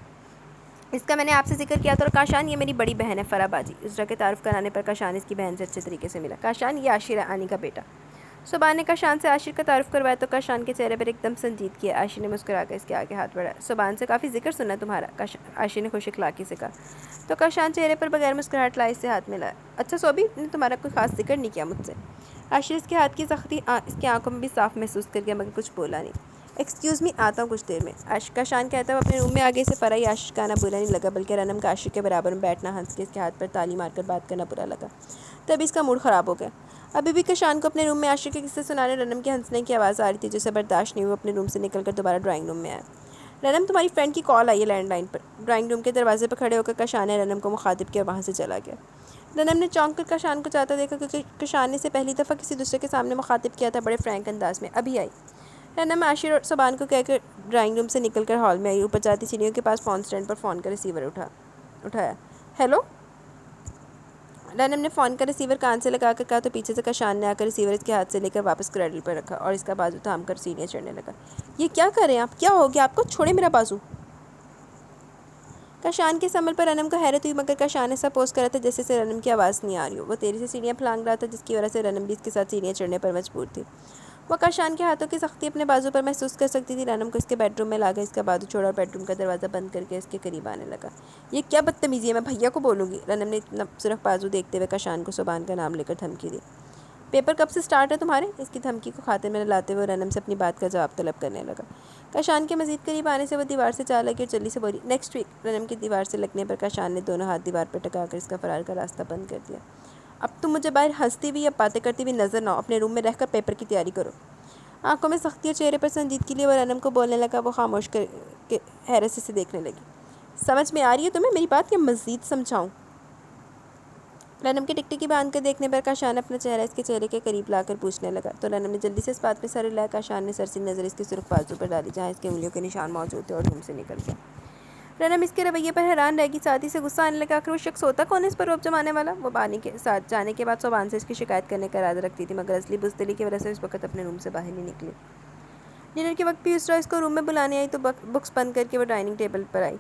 S1: اس کا میں نے آپ سے ذکر کیا تھا، اور کاشان یہ میری بڑی بہن ہے فرح باجی۔ یسرا کے تعارف کرانے پر کاشان اس کی بہن سے اچھے طریقے سے ملا۔ کاشان یہ عاشر ہے، انی کا بیٹا۔ صبان نے کاشان سے عاشر کا تعارف کروایا تو کاشان کے چہرے پر ایک دم سنجیدگی ہے۔ عاشر نے مسکرا کر اس کے آگے ہاتھ بڑھایا۔ صبان سے کافی ذکر سنا تمہارا، عاشر نے خوش اخلاقی سے کہا۔ تو کاشان چہرے پر بغیر مسکراہٹ لائے سے ہاتھ ملایا۔ اچھا صوبی نے تمہارا کوئی خاص ذکر نہیں کیا مجھ سے؟ عاشر اس کے ہاتھ کی سختی اس کی آنکھوں میں بھی صاف محسوس کر گیا مگر کچھ بولا نہیں۔ ایکسکیوز می، آتا ہوں کچھ دیر میں، کاشان کہتا ہے وہ اپنے روم میں آگے سے فرا عاشر کا آنا برا نہیں لگا بلکہ رنم کا عاشر کے برابر میں بیٹھنا، ہنس کے اس کے ہاتھ پر تالی مار کر بات کرنا برا لگا۔ تبھی اس کا موڈ خراب ہو گیا۔ ابھی بھی کاشان کو اپنے روم میں عاشر کے قصے سنانے رنم کے ہنسنے کی آواز آ رہی تھی جسے برداشت نہیں، وہ اپنے روم سے نکل کر دوبارہ ڈرائنگ روم میں آیا۔ رنم، تمہاری فرینڈ کی کال آئی ہے لینڈ لائن پر۔ ڈرائنگ روم کے دروازے پر کھڑے ہو کر کاشان نے رنم کو مخاطب کیا اور وہاں سے چلا گیا۔ رنم نے چونک کر کاشان کو جاتا دیکھا کیونکہ کاشان نے اسے پہلی دفعہ کسی دوسرے کے سامنے مخاطب کیا تھا بڑے فرینک انداز میں۔ ابھی آئی۔ رنم عاشر اور صبان کو کہہ کر ڈرائنگ روم سے نکل کر ہال میں آئی۔ اوپر جاتی سیڑھیوں کے پاس فون اسٹینڈ پر فون کا ریسیور اٹھایا۔ ہیلو؟ رنم نے فون کا ریسیور کان سے لگا کر کہا تو پیچھے سے کاشان نے آ کر ریسیور اس کے ہاتھ سے لے کر واپس کریڈل پر رکھا اور اس کا بازو تھام کر سیڑھیاں چڑھنے لگا۔ یہ کیا کر رہے ہیں آپ؟ کیا ہو گیا آپ کو؟ چھوڑے میرا بازو۔ کاشان کے عمل پر رنم کو حیرت ہوئی مگر کاشان ایسا پوز کر رہا تھا جیسے سے رنم کی آواز نہیں آ رہی ہو۔ وہ تیزی سے سیڑھیاں پھلانگ رہا تھا جس کی وجہ سے رنم بھی اس کے ساتھ سیڑھیاں چڑھنے پر مجبور تھی۔ وہ کاشان کے ہاتھوں کی سختی اپنے بازو پر محسوس کر سکتی تھی۔ رنم کو اس کے بیڈ روم میں لا کر اس کا بازو چھوڑا اور بیڈ روم کا دروازہ بند کر کے اس کے قریب آنے لگا۔ یہ کیا بدتمیزی ہے، میں بھیا کو بولوں گی۔ رنم نے اتنا صرف بازو دیکھتے ہوئے کاشان کو صبان کا نام لے کر دھمکی دی۔ پیپر کب سے سٹارٹ ہے تمہارے؟ اس کی دھمکی کو خاطر میں لاتے ہوئے رنم سے اپنی بات کا جواب طلب کرنے لگا۔ کاشان کے مزید قریب آنے سے وہ دیوار سے جا لگی اور جلدی سے بولی، نیکسٹ ویک۔ رنم کی دیوار سے لگنے پر کاشان نے دونوں ہاتھ دیوار پر ٹکا کر اس کا فرار کا راستہ بند کر دیا۔ اب تم مجھے باہر ہنستی ہوئی یا باتیں کرتی ہوئی نظر نہ ہو، اپنے روم میں رہ کر پیپر کی تیاری کرو۔ آنکھوں میں سختی اور چہرے پر سنجیدگی لیے وہ رنم کو بولنے لگا۔ وہ خاموش کر کے حیرت سے دیکھنے لگی۔ سمجھ میں آ رہی ہے تمہیں میری بات یا مزید سمجھاؤں؟ رنم کی ٹکٹکی باندھ کر دیکھنے پر کاشان اپنا چہرہ اس کے چہرے کے قریب لا کر پوچھنے لگا تو رنم نے جلدی سے اس بات پہ سر ہلایا۔ کاشان نے سرسری نظر اس کے سرخ بازو پر ڈالی جہاں اس کے انگلیوں کے نشان موجود تھے اور روم سے نکل گیا۔ رنم اس کے رویے پر حیران رہ گئی، ساتھ ہی سے غصہ آنے لگا۔ آخر وہ شخص ہوتا کون ہے اس پر رعب جمانے والا؟ وہ بانی کے ساتھ جانے کے بعد صبان سے اس کی شکایت کرنے کا ارادہ رکھتی تھی مگر اصلی بزدلی کی وجہ سے اس وقت اپنے روم سے باہر نہیں نکلی۔ ڈنر کے وقت بھی یسریٰ اس کو روم میں بلانے آئی تو بکس بند کر کے وہ ڈائننگ ٹیبل پر آئی۔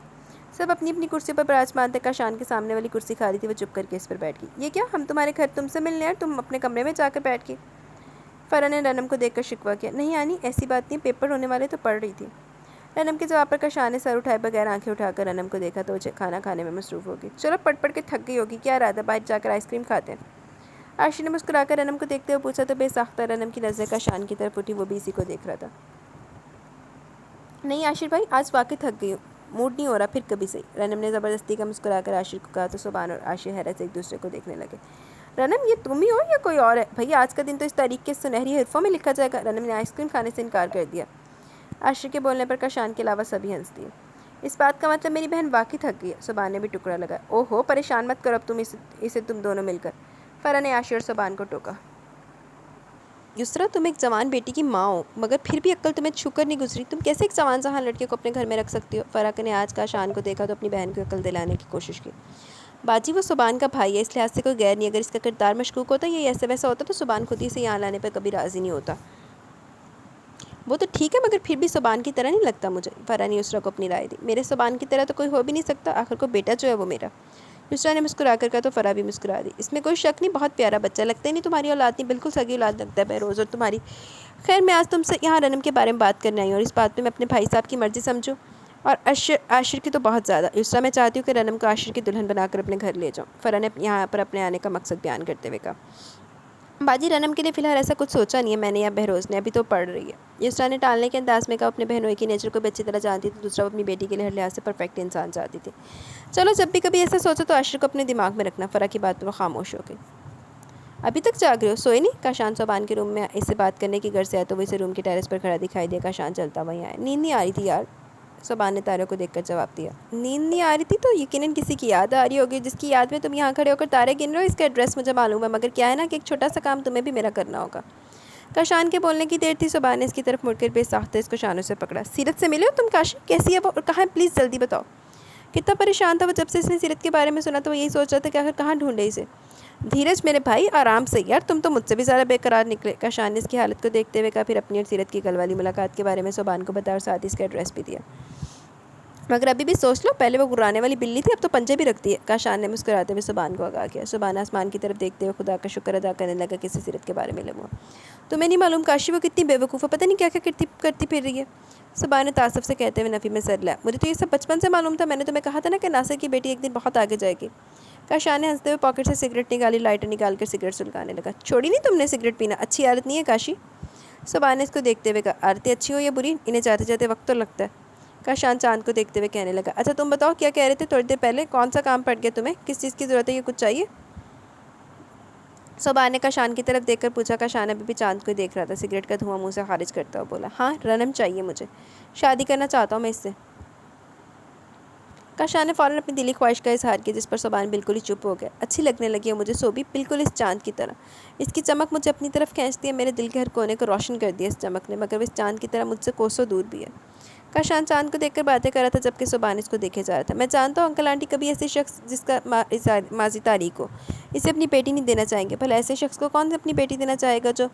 S1: سب اپنی اپنی کرسی پر براجمان تھے۔ کاشان کے سامنے والی کرسی خالی تھی، وہ چپ کر کے اس پر بیٹھ گئی۔ یہ کیا، ہم تمہارے گھر تم سے ملنے آئے، تم اپنے کمرے میں جا کر بیٹھ گئی؟ فرح نے رنم کو دیکھ کر شکوہ کیا۔ نہیں آنی، ایسی بات نہیں، پیپر ہونے والے تو پڑھ رہی تھی۔ رنم کے جواب پر کاشان نے سر اٹھائے بغیر آنکھیں اٹھا کر رنم کو دیکھا تو وہ کھانا کھانے میں مصروف ہو گئی۔ چلو پڑھ پڑھ کے تھک گئی ہوگی، کیا ارادہ باہر جا کر آئس کریم کھاتے ہیں؟ عاشر نے مسکرا کر رنم کو دیکھتے ہوئے پوچھا تو بے ساختہ رنم کی نظریں کاشان کی طرف اٹھی، وہ بھی اسی کو دیکھ رہا تھا۔ نہیں عاشر بھائی، آج واقعی تھک گئی ہوں، موڈ نہیں ہو رہا، پھر کبھی صحیح۔ رنم نے زبردستی کا مسکرا کر عاشر کو کہا تو صبان اور عاشر حیرت سے ایک دوسرے کو دیکھنے لگے۔ رنم، یہ تم ہی ہو یا کوئی اور ہے؟ بھئی آج کا دن تو اس تاریخ کے سنہری حرفوں میں لکھا جائے گا۔ رنم نے آئس کریم کھانے سے انکار کر دیا۔ عاشر کے بولنے پر کاشان کے علاوہ سبھی ہنس دیے۔ اس بات کا مطلب میری بہن واقعی تھک گئی ہے، صبان نے بھی ٹکڑا لگایا۔ او ہو، پریشان مت کرو اب تم اسے تم دونوں مل کر، فرح نے عاشر اور صبان کو ٹوکا۔ یسریٰ، تم ایک جوان بیٹی کی ماں ہو مگر پھر بھی عقل تمہیں چھو کر نہیں گزری، تم کیسے ایک جوان ذہن لڑکے کو اپنے گھر میں رکھ سکتی ہو؟ فرح نے آج کاشان کو دیکھا تو اپنی بہن کو عقل دلانے کی کوشش کی۔ باجی، وہ صبان کا بھائی ہے، اس لحاظ سے کوئی غیر نہیں، اگر اس کا کردار مشکوک ہوتا یا ایسا ویسا ہوتا تو صبان خود ہی سے یہاں لانے پر کبھی راضی نہیں ہوتا۔ وہ تو ٹھیک ہے مگر پھر بھی صبان کی طرح نہیں لگتا مجھے، فرح نے یسریٰ کو اپنی رائے دی۔ میرے صبان کی طرح تو کوئی ہو بھی نہیں سکتا، آخر کو بیٹا جو ہے وہ میرا۔ یسریٰ نے مسکرا کر کہا تو فرح بھی مسکرا دی۔ اس میں کوئی شک نہیں، بہت پیارا بچہ، لگتا ہی نہیں تمہاری اولاد نہیں، بالکل سگی اولاد لگتا ہے بہروز اور تمہاری۔ خیر، میں آج تم سے یہاں رنم کے بارے میں بات کرنے آئی ہوں اور اس بات میں اپنے بھائی صاحب کی مرضی سمجھوں اور عاشر کی تو بہت زیادہ۔ یسریٰ، میں چاہتی ہوں کہ رنم کو عاشر کی دلہن بنا کر اپنے گھر لے جاؤں، فرح نے یہاں پر اپنے آنے کا مقصد بیان کرتے ہوئے کہا۔ باجی، رنم کے لیے فی الحال ایسا کچھ سوچا نہیں ہے میں نے یا بہروز نے، ابھی تو پڑھ رہی ہے۔ یسریٰ نے ٹالنے کے انداز میں کہا، اپنے بہنوئی کی نیچر کو بھی اچھی طرح جانتی تھی، دوسرا وہ اپنی بیٹی کے لیے ہر لحاظ سے پرفیکٹ انسان چاہتی تھی۔ چلو جب بھی کبھی ایسا سوچو تو عاشر کو اپنے دماغ میں رکھنا۔ فرح کی بات پر وہ خاموش ہو گئی۔ ابھی تک جاگ رہے ہو، سوئے نہیں؟ کاشان صبان کے روم میں اس سے بات کرنے کی غرض سے آیا تو وہ اسے روم کے ٹیرس پر کھڑا دکھائی دیا۔ کاشان چلتا وہیں آیا۔ نیند نہیں آ رہی تھی یار، صبان نے تاروں کو دیکھ کر جواب دیا۔ نیند نہیں آ رہی تھی تو یقیناً کسی کی یاد آ رہی ہوگی، جس کی یاد میں تم یہاں کھڑے ہو کر تارے گن رہے ہو۔ اس کا ایڈریس مجھے معلوم ہے مگر کیا ہے نا کہ ایک چھوٹا سا کام تمہیں بھی میرا کرنا ہوگا۔ کاشان کے بولنے کی دیر تھی، صبان نے اس کی طرف مڑ کر بے ساختہ اس کو شانوں سے پکڑا۔ سیرت سے ملے ہو تم کاشان؟ کیسی ہے وہ اور کہاں ہے؟ پلیز جلدی بتاؤ۔ کتنا پریشان تھا وہ جب سے اس نے سیرت کے بارے میں سنا تو وہ یہی سوچ رہا تھا کہ آخر کہاں ڈھونڈے اسے۔ دھیرج میرے بھائی، آرام سے یار، تم تو مجھ سے بھی زیادہ بے قرار نکلے، کاشان نے اس کی حالت کو دیکھتے ہوئے کہا، پھر اپنی اور سیرت کی کل والی ملاقات کے بارے میں صبان کو بتایا اور ساتھ ہی اس کا ایڈریس بھی دیا۔ مگر ابھی بھی سوچ لو، پہلے وہ گرانے والی بلی تھی، اب تو پنجے بھی رکھتی ہے۔ کاشان نے مسکراتے ہوئے سبحان کو آگاہ کیا۔ سبحان آسمان کی طرف دیکھتے ہوئے خدا کا شکر ادا کرنے لگا کسی سیرت کے بارے میں لگا۔ تمہیں نہیں معلوم کاشی وہ کتنی بے وقوف ہے، پتہ نہیں کیا کیا کرتی پھر رہی ہے۔ سبحان نے تعصب سے کہتے ہوئے نفی میں سر لیا۔ مجھے تو یہ سب بچپن سے معلوم تھا، میں نے تمہیں کہا تھا نا کہ ناصر کی بیٹی ایک دن بہت آگے جائے گی۔ کاشان نے ہنستے ہوئے پاکٹ سے سگریٹ نکالی، لائٹر نکال کر سگریٹ سلگانے لگا۔ چھوڑی نہیں تم نے سگریٹ پینا، اچھی عادت نہیں ہے کاشی۔ سبحان نے اس کو دیکھتے ہوئے کہا، عادتیں اچھی ہو یا بری، انہیں جاتے جاتے وقت تو لگتا ہے۔ کاشان چاند کو دیکھتے ہوئے کہنے لگا، اچھا تم بتاؤ کیا کہہ رہے تھے تھوڑی دیر پہلے، کون سا کام پڑ گیا تمہیں، کس چیز کی ضرورت ہے، یہ کچھ چاہیے؟ سبحان نے کاشان کی طرف دیکھ کر پوچھا۔ کاشان ابھی بھی چاند کو دیکھ رہا تھا، سگریٹ کا دھواں منہ سے خارج کرتا ہوا بولا، ہاں رنم چاہیے مجھے، شادی کرنا چاہتا ہوں میں اس سے۔ کاشان نے فوراً اپنی دلی خواہش کا اظہار کیا، جس پر سبحان بالکل ہی چپ ہو گیا۔ اچھی لگنے لگی ہے مجھے سوبی، بالکل اس چاند کی طرح، اس کی چمک مجھے اپنی طرف کھینچتی ہے، میرے دل کے ہر کونے کو روشن کر دیا اس چمک نے، مگر وہ اس چاند کی طرح مجھ سے کوسوں دور بھی ہے۔ کاشان چاند کو دیکھ کر باتیں کر رہا تھا جبکہ سبحان اس کو دیکھے جا رہا تھا۔ میں جانتا ہوں انکل آنٹی کبھی ایسے شخص جس کا ماضی تاریک ہو اسے اپنی بیٹی نہیں دینا چاہیں گے، بھلا ایسے شخص کو کون اپنی بیٹی دینا چاہے گا جو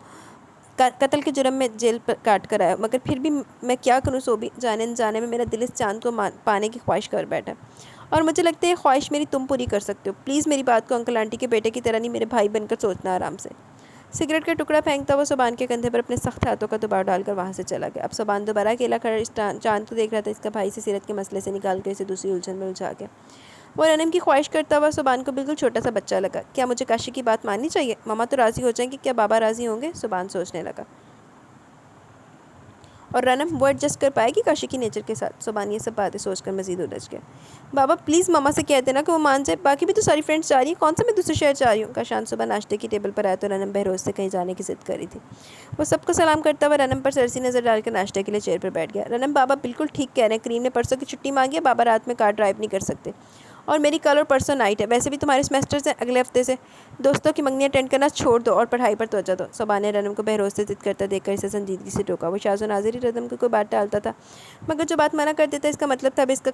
S1: قتل کے جرم میں جیل پر کاٹ کر آیا، مگر پھر بھی میں کیا کروں سوبی، جانے انجانے میں میرا دل اس چاند کو پانے کی خواہش کر بیٹھا، اور مجھے لگتا ہے یہ خواہش میری تم پوری کر سکتے ہو، پلیز میری بات کو انکل آنٹی کے بیٹے کی طرح نہیں، میرے بھائی بن کر سوچنا آرام سے۔ سگریٹ کا ٹکڑا پھینکتا ہوا سبحان کے کندھے پر اپنے سخت ہاتھوں کا دباؤ ڈال کر وہاں سے چلا گیا۔ اب سبحان دوبارہ اکیلا کھڑا اس چاند کو دیکھ رہا تھا، اس کا بھائی سے سیرت کے مسئلے سے نکال کر اسے دوسری الجھن میں الجھا گیا۔ وہ رنم کی خواہش کرتا ہوا سبحان کو بالکل چھوٹا سا بچہ لگا۔ کیا مجھے کاشی کی بات ماننی چاہیے؟ ماما تو راضی ہو جائیں گی، کیا بابا راضی ہوں گے؟ سبحان سوچنے لگا۔ اور رنم وہ ایڈجسٹ کر پائے گی کاشی کی نیچر کے ساتھ؟ سبحان یہ سب باتیں سوچ کر مزید الجھ گیا۔ بابا پلیز ماما سے کہہ دینا کہ وہ مان جائے، باقی بھی تو ساری فرینڈس جا رہی ہیں، کون سا میں دوسرے شہر جا رہی ہوں؟ کاشان صبح ناشتے کی ٹیبل پر آیا تو رنم بہروز سے کہیں جانے کی ضد کری تھی۔ وہ سب کو سلام کرتا ہوا رنم پر سرسی نظر ڈال کر ناشتے کے لیے چیئر پر بیٹھ گیا۔ رنم بابا بالکل ٹھیک کہہ رہے ہیں، کریم نے پرسوں کی چھٹی مانگی ہے، بابا رات میں کار ڈرائیو نہیں کر سکتے، اور میری کل اور پرسوں نائٹ ہے، ویسے بھی تمہارے سیمسٹرز ہیں اگلے ہفتے سے، دوستوں کی منگنی اٹینڈ کرنا چھوڑ دو اور پڑھائی پر توجہ دو۔ سبحان نے رنم کو بہروز سے ضد کرتا دیکھ کر اسے سنجیدگی سے ٹوکا۔ وہ شاذ و نادر ہی رنم کو کوئی بات ٹالتا تھا، مگر جو بات منع کر دیتا اس کا مطلب تھا اب اس کا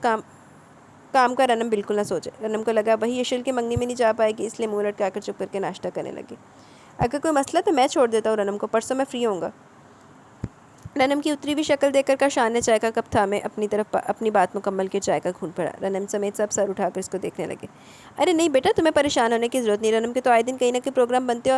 S1: کام کا رنم بالکل نہ سوچے۔ رنم کو لگا وہی اشل کی منگنی میں نہیں جا پائے گی، اس لیے منہ لٹکا کر چپ کر کے ناشتہ کرنے لگی۔ اگر کوئی مسئلہ تو میں چھوڑ دیتا ہوں رنم کو، پرسوں میں فری ہوں گا۔ رنم کی اتری ہوئی شکل دیکھ کر کاشان نے چائے کا کپ تھامے اپنی طرف اپنی بات مکمل کے چائے کا گھونٹ پڑا۔ رنم سمیت سب سر اٹھا کر اس کو دیکھنے لگے۔ ارے نہیں بیٹا، تمہیں پریشان ہونے کی ضرورت نہیں، رنم کے تو آئے دن کہیں نہ کہیں پروگرام بنتے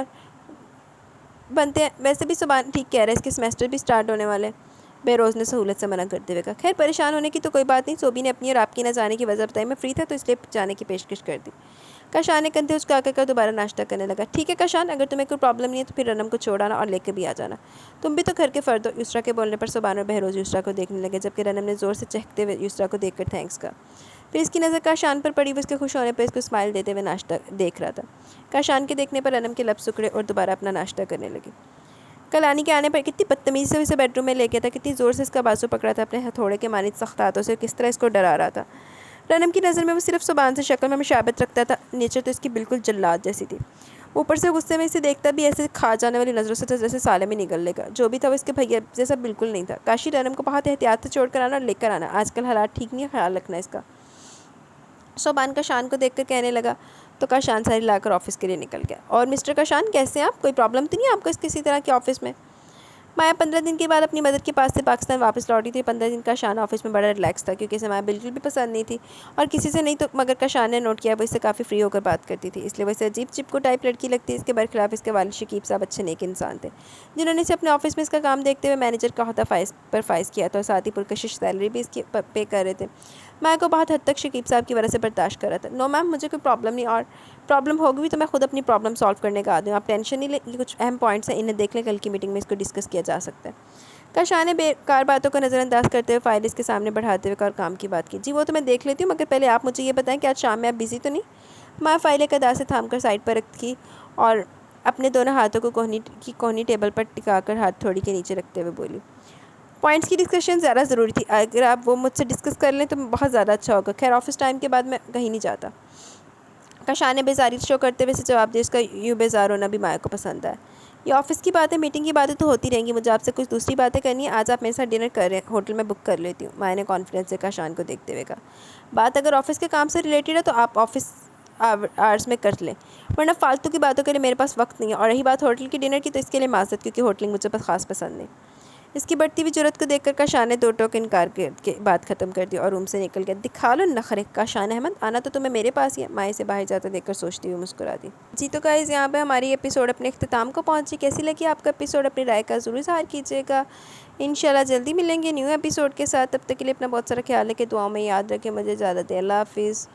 S1: ہیں، ویسے بھی سبحان ٹھیک کہہ رہے ہیں، اس کے سیمسٹر بھی سٹارٹ ہونے والے ہیں۔ بہروز نے سہولت سے منع کرتے ہوئے کہا، خیر پریشان ہونے کی تو کوئی بات نہیں، سوبی نے اپنی اور آپ کی نہ جانے کی وجہ بتائی، میں فری تھا تو اس لیے جانے کی پیشکش کر دی۔ کاشان نے کندھے اچکا کر دوبارہ ناشتہ کرنے لگا۔ ٹھیک ہے کاشان، اگر تمہیں کوئی پرابلم نہیں ہے تو پھر رنم کو چھوڑ آنا اور لے کے بھی آ جانا، تم بھی تو گھر کے فرد ہو۔ یسریٰ کے بولنے پر سبحان اور بہروز یسریٰ کو دیکھنے لگے، جبکہ رنم نے زور سے چہکتے ہوئے یسریٰ کو دیکھ کر تھینکس کہا۔ پھر اس کی نظر کاشان پر پڑی، وہ اس کے خوش ہونے پر اس کو اسمائل دیتے ہوئے ناشتہ دیکھ رہا تھا۔ کاشان کے دیکھنے پر رنم کے لب سکڑے اور دوبارہ اپنا ناشتہ کرنے لگی۔ کلانی کے آنے پر کتنی بدتمیزی سے اسے بیڈ روم میں لے گیا تھا، کتنی زور سے اس کا بازو پکڑا تھا اپنے ہتھوڑے کے مانند سخت ہاتھوں سے، کس طرح اس کو ڈرا رہا تھا۔ رنم کی نظر میں وہ صرف سبحان سے شکل میں مشابہت رکھتا تھا، نیچر تو اس کی بالکل جلاد جیسی تھی۔ اوپر سے غصے میں اسے دیکھتا بھی ایسے کھا جانے والی نظروں سے تھا جیسے سالے میں نگل لے گا۔ جو بھی تھا وہ اس کے بھیا جیسا بالکل نہیں تھا۔ کاشی رنم کو بہت احتیاط سے چھوڑ کر آنا اور لے کر آنا، آج کل حالات ٹھیک نہیں ہے، خیال رکھنا اس کا۔ سبحان کاشان کو دیکھ کر کہنے لگا تو کاشان ساری لا کر آفس کے لیے نکل گیا۔ اور مسٹر کاشان کیسے ہیں آپ؟ کوئی پرابلم تو نہیں ہے آپ کو اس کسی طرح کے آفس میں؟ مایا 15 دن کے بعد اپنی مدر کے پاس سے پاکستان واپس لوٹی تھی۔ 15 دن کاشان آفس میں بڑا ریلیکس تھا کیونکہ اسے مایا بالکل بھی پسند نہیں تھی، اور کسی سے نہیں تو مگر کاشان نے نوٹ کیا وہ اس سے کافی فری ہو کر بات کرتی تھی، اس لیے وہ اسے عجیب چپ کو ٹائپ لڑکی لگتی۔ اس کے برخلاف اس کے والد شکیب صاحب اچھے نیک انسان تھے، جنہوں نے اسے اپنے آفس میں اس کا کام دیکھتے ہوئے مینیجر کا عہدہ فائز کیا تھا، اور ساتھ ہی پرکشش سیلری بھی اس کی پے کر رہے تھے۔ مایا کو بہت حد تک شکیب صاحب کی وجہ سے برداشت کر رہا تھا۔ نو میم، مجھے کوئی پرابلم نہیں، اور پرابلم ہوگی بھی تو میں خود اپنی پرابلم سالو کرنے کا عادی ہوں، آپ ٹینشن نہیں لیں، یہ کچھ اہم پوائنٹس ہیں، انہیں دیکھ لیں، کل کی میٹنگ میں اس کو ڈسکس کیا جا سکتا ہے۔ کاشان نے بیکار باتوں کو نظر انداز کرتے ہوئے فائل اس کے سامنے بڑھاتے ہوئے اور کام کی بات کی۔ جی وہ تو میں دیکھ لیتی ہوں، مگر پہلے آپ مجھے یہ بتائیں کہ آج شام میں آپ بزی تو نہیں؟ ماں فائل ایک ادا سے تھام کر سائڈ پر رکھی اور اپنے دونوں ہاتھوں کو کوہنی ٹیبل پر ٹکا کر ہاتھ تھوڑی کے نیچے رکھتے ہوئے بولی، پوائنٹس کی ڈسکشن زیادہ ضروری تھی، اگر آپ وہ مجھ سے ڈسکس کر لیں تو بہت زیادہ اچھا ہوگا، خیر آفس ٹائم کے بعد میں کہیں نہیں جاتا۔ کاشان نے بیزاری شو کرتے ہوئے اسے جواب دیا، اس کا یوں بیزار ہونا بھی مایا کو پسند ہے۔ یہ آفس کی باتیں، میٹنگ کی باتیں تو ہوتی رہیں گی، مجھے آپ سے کچھ دوسری باتیں کرنی ہیں، آج آپ میرے ساتھ ڈنر کر رہے ہیں، ہوٹل میں بک کر لیتی ہوں، مایا نے کانفیڈنس سے کاشان کو دیکھتے ہوئے کہا۔ بات اگر آفس کے کام سے ریلیٹڈ ہے تو آپ آفس آورز میں کر لیں، ورنہ فالتو کی باتوں کے لیے میرے پاس وقت نہیں ہے، اور رہی بات ہوٹل کی ڈنر کی تو اس کے لیے معذرت، کیونکہ ہوٹلنگ مجھے خاص پسند نہیں۔ اس کی بڑھتی ہوئی جرأت کو دیکھ کر کاشان نے 2 ٹوک انکار کے بات ختم کر دی اور روم سے نکل گیا۔ دکھا لو نخرے کاشان احمد، آنا تو تمہیں میرے پاس ہی ہے۔ مائع سے باہر جاتا دیکھ کر سوچتی ہوئی مسکرا دی۔ جی تو گائز یہاں پہ ہماری ایپیسوڈ اپنے اختتام کو پہنچی۔ کیسی لگی آپ کا ایپیسوڈ؟ اپنی رائے کا ضرور اظہار کیجیے گا۔ انشاءاللہ جلدی ملیں گے نیو ایپیسوڈ کے ساتھ، تب تک کے لیے اپنا بہت سارا خیال رکھیں، دعاؤں میں یاد رکھیں، مجھے اجازت دیں، اللہ حافظ۔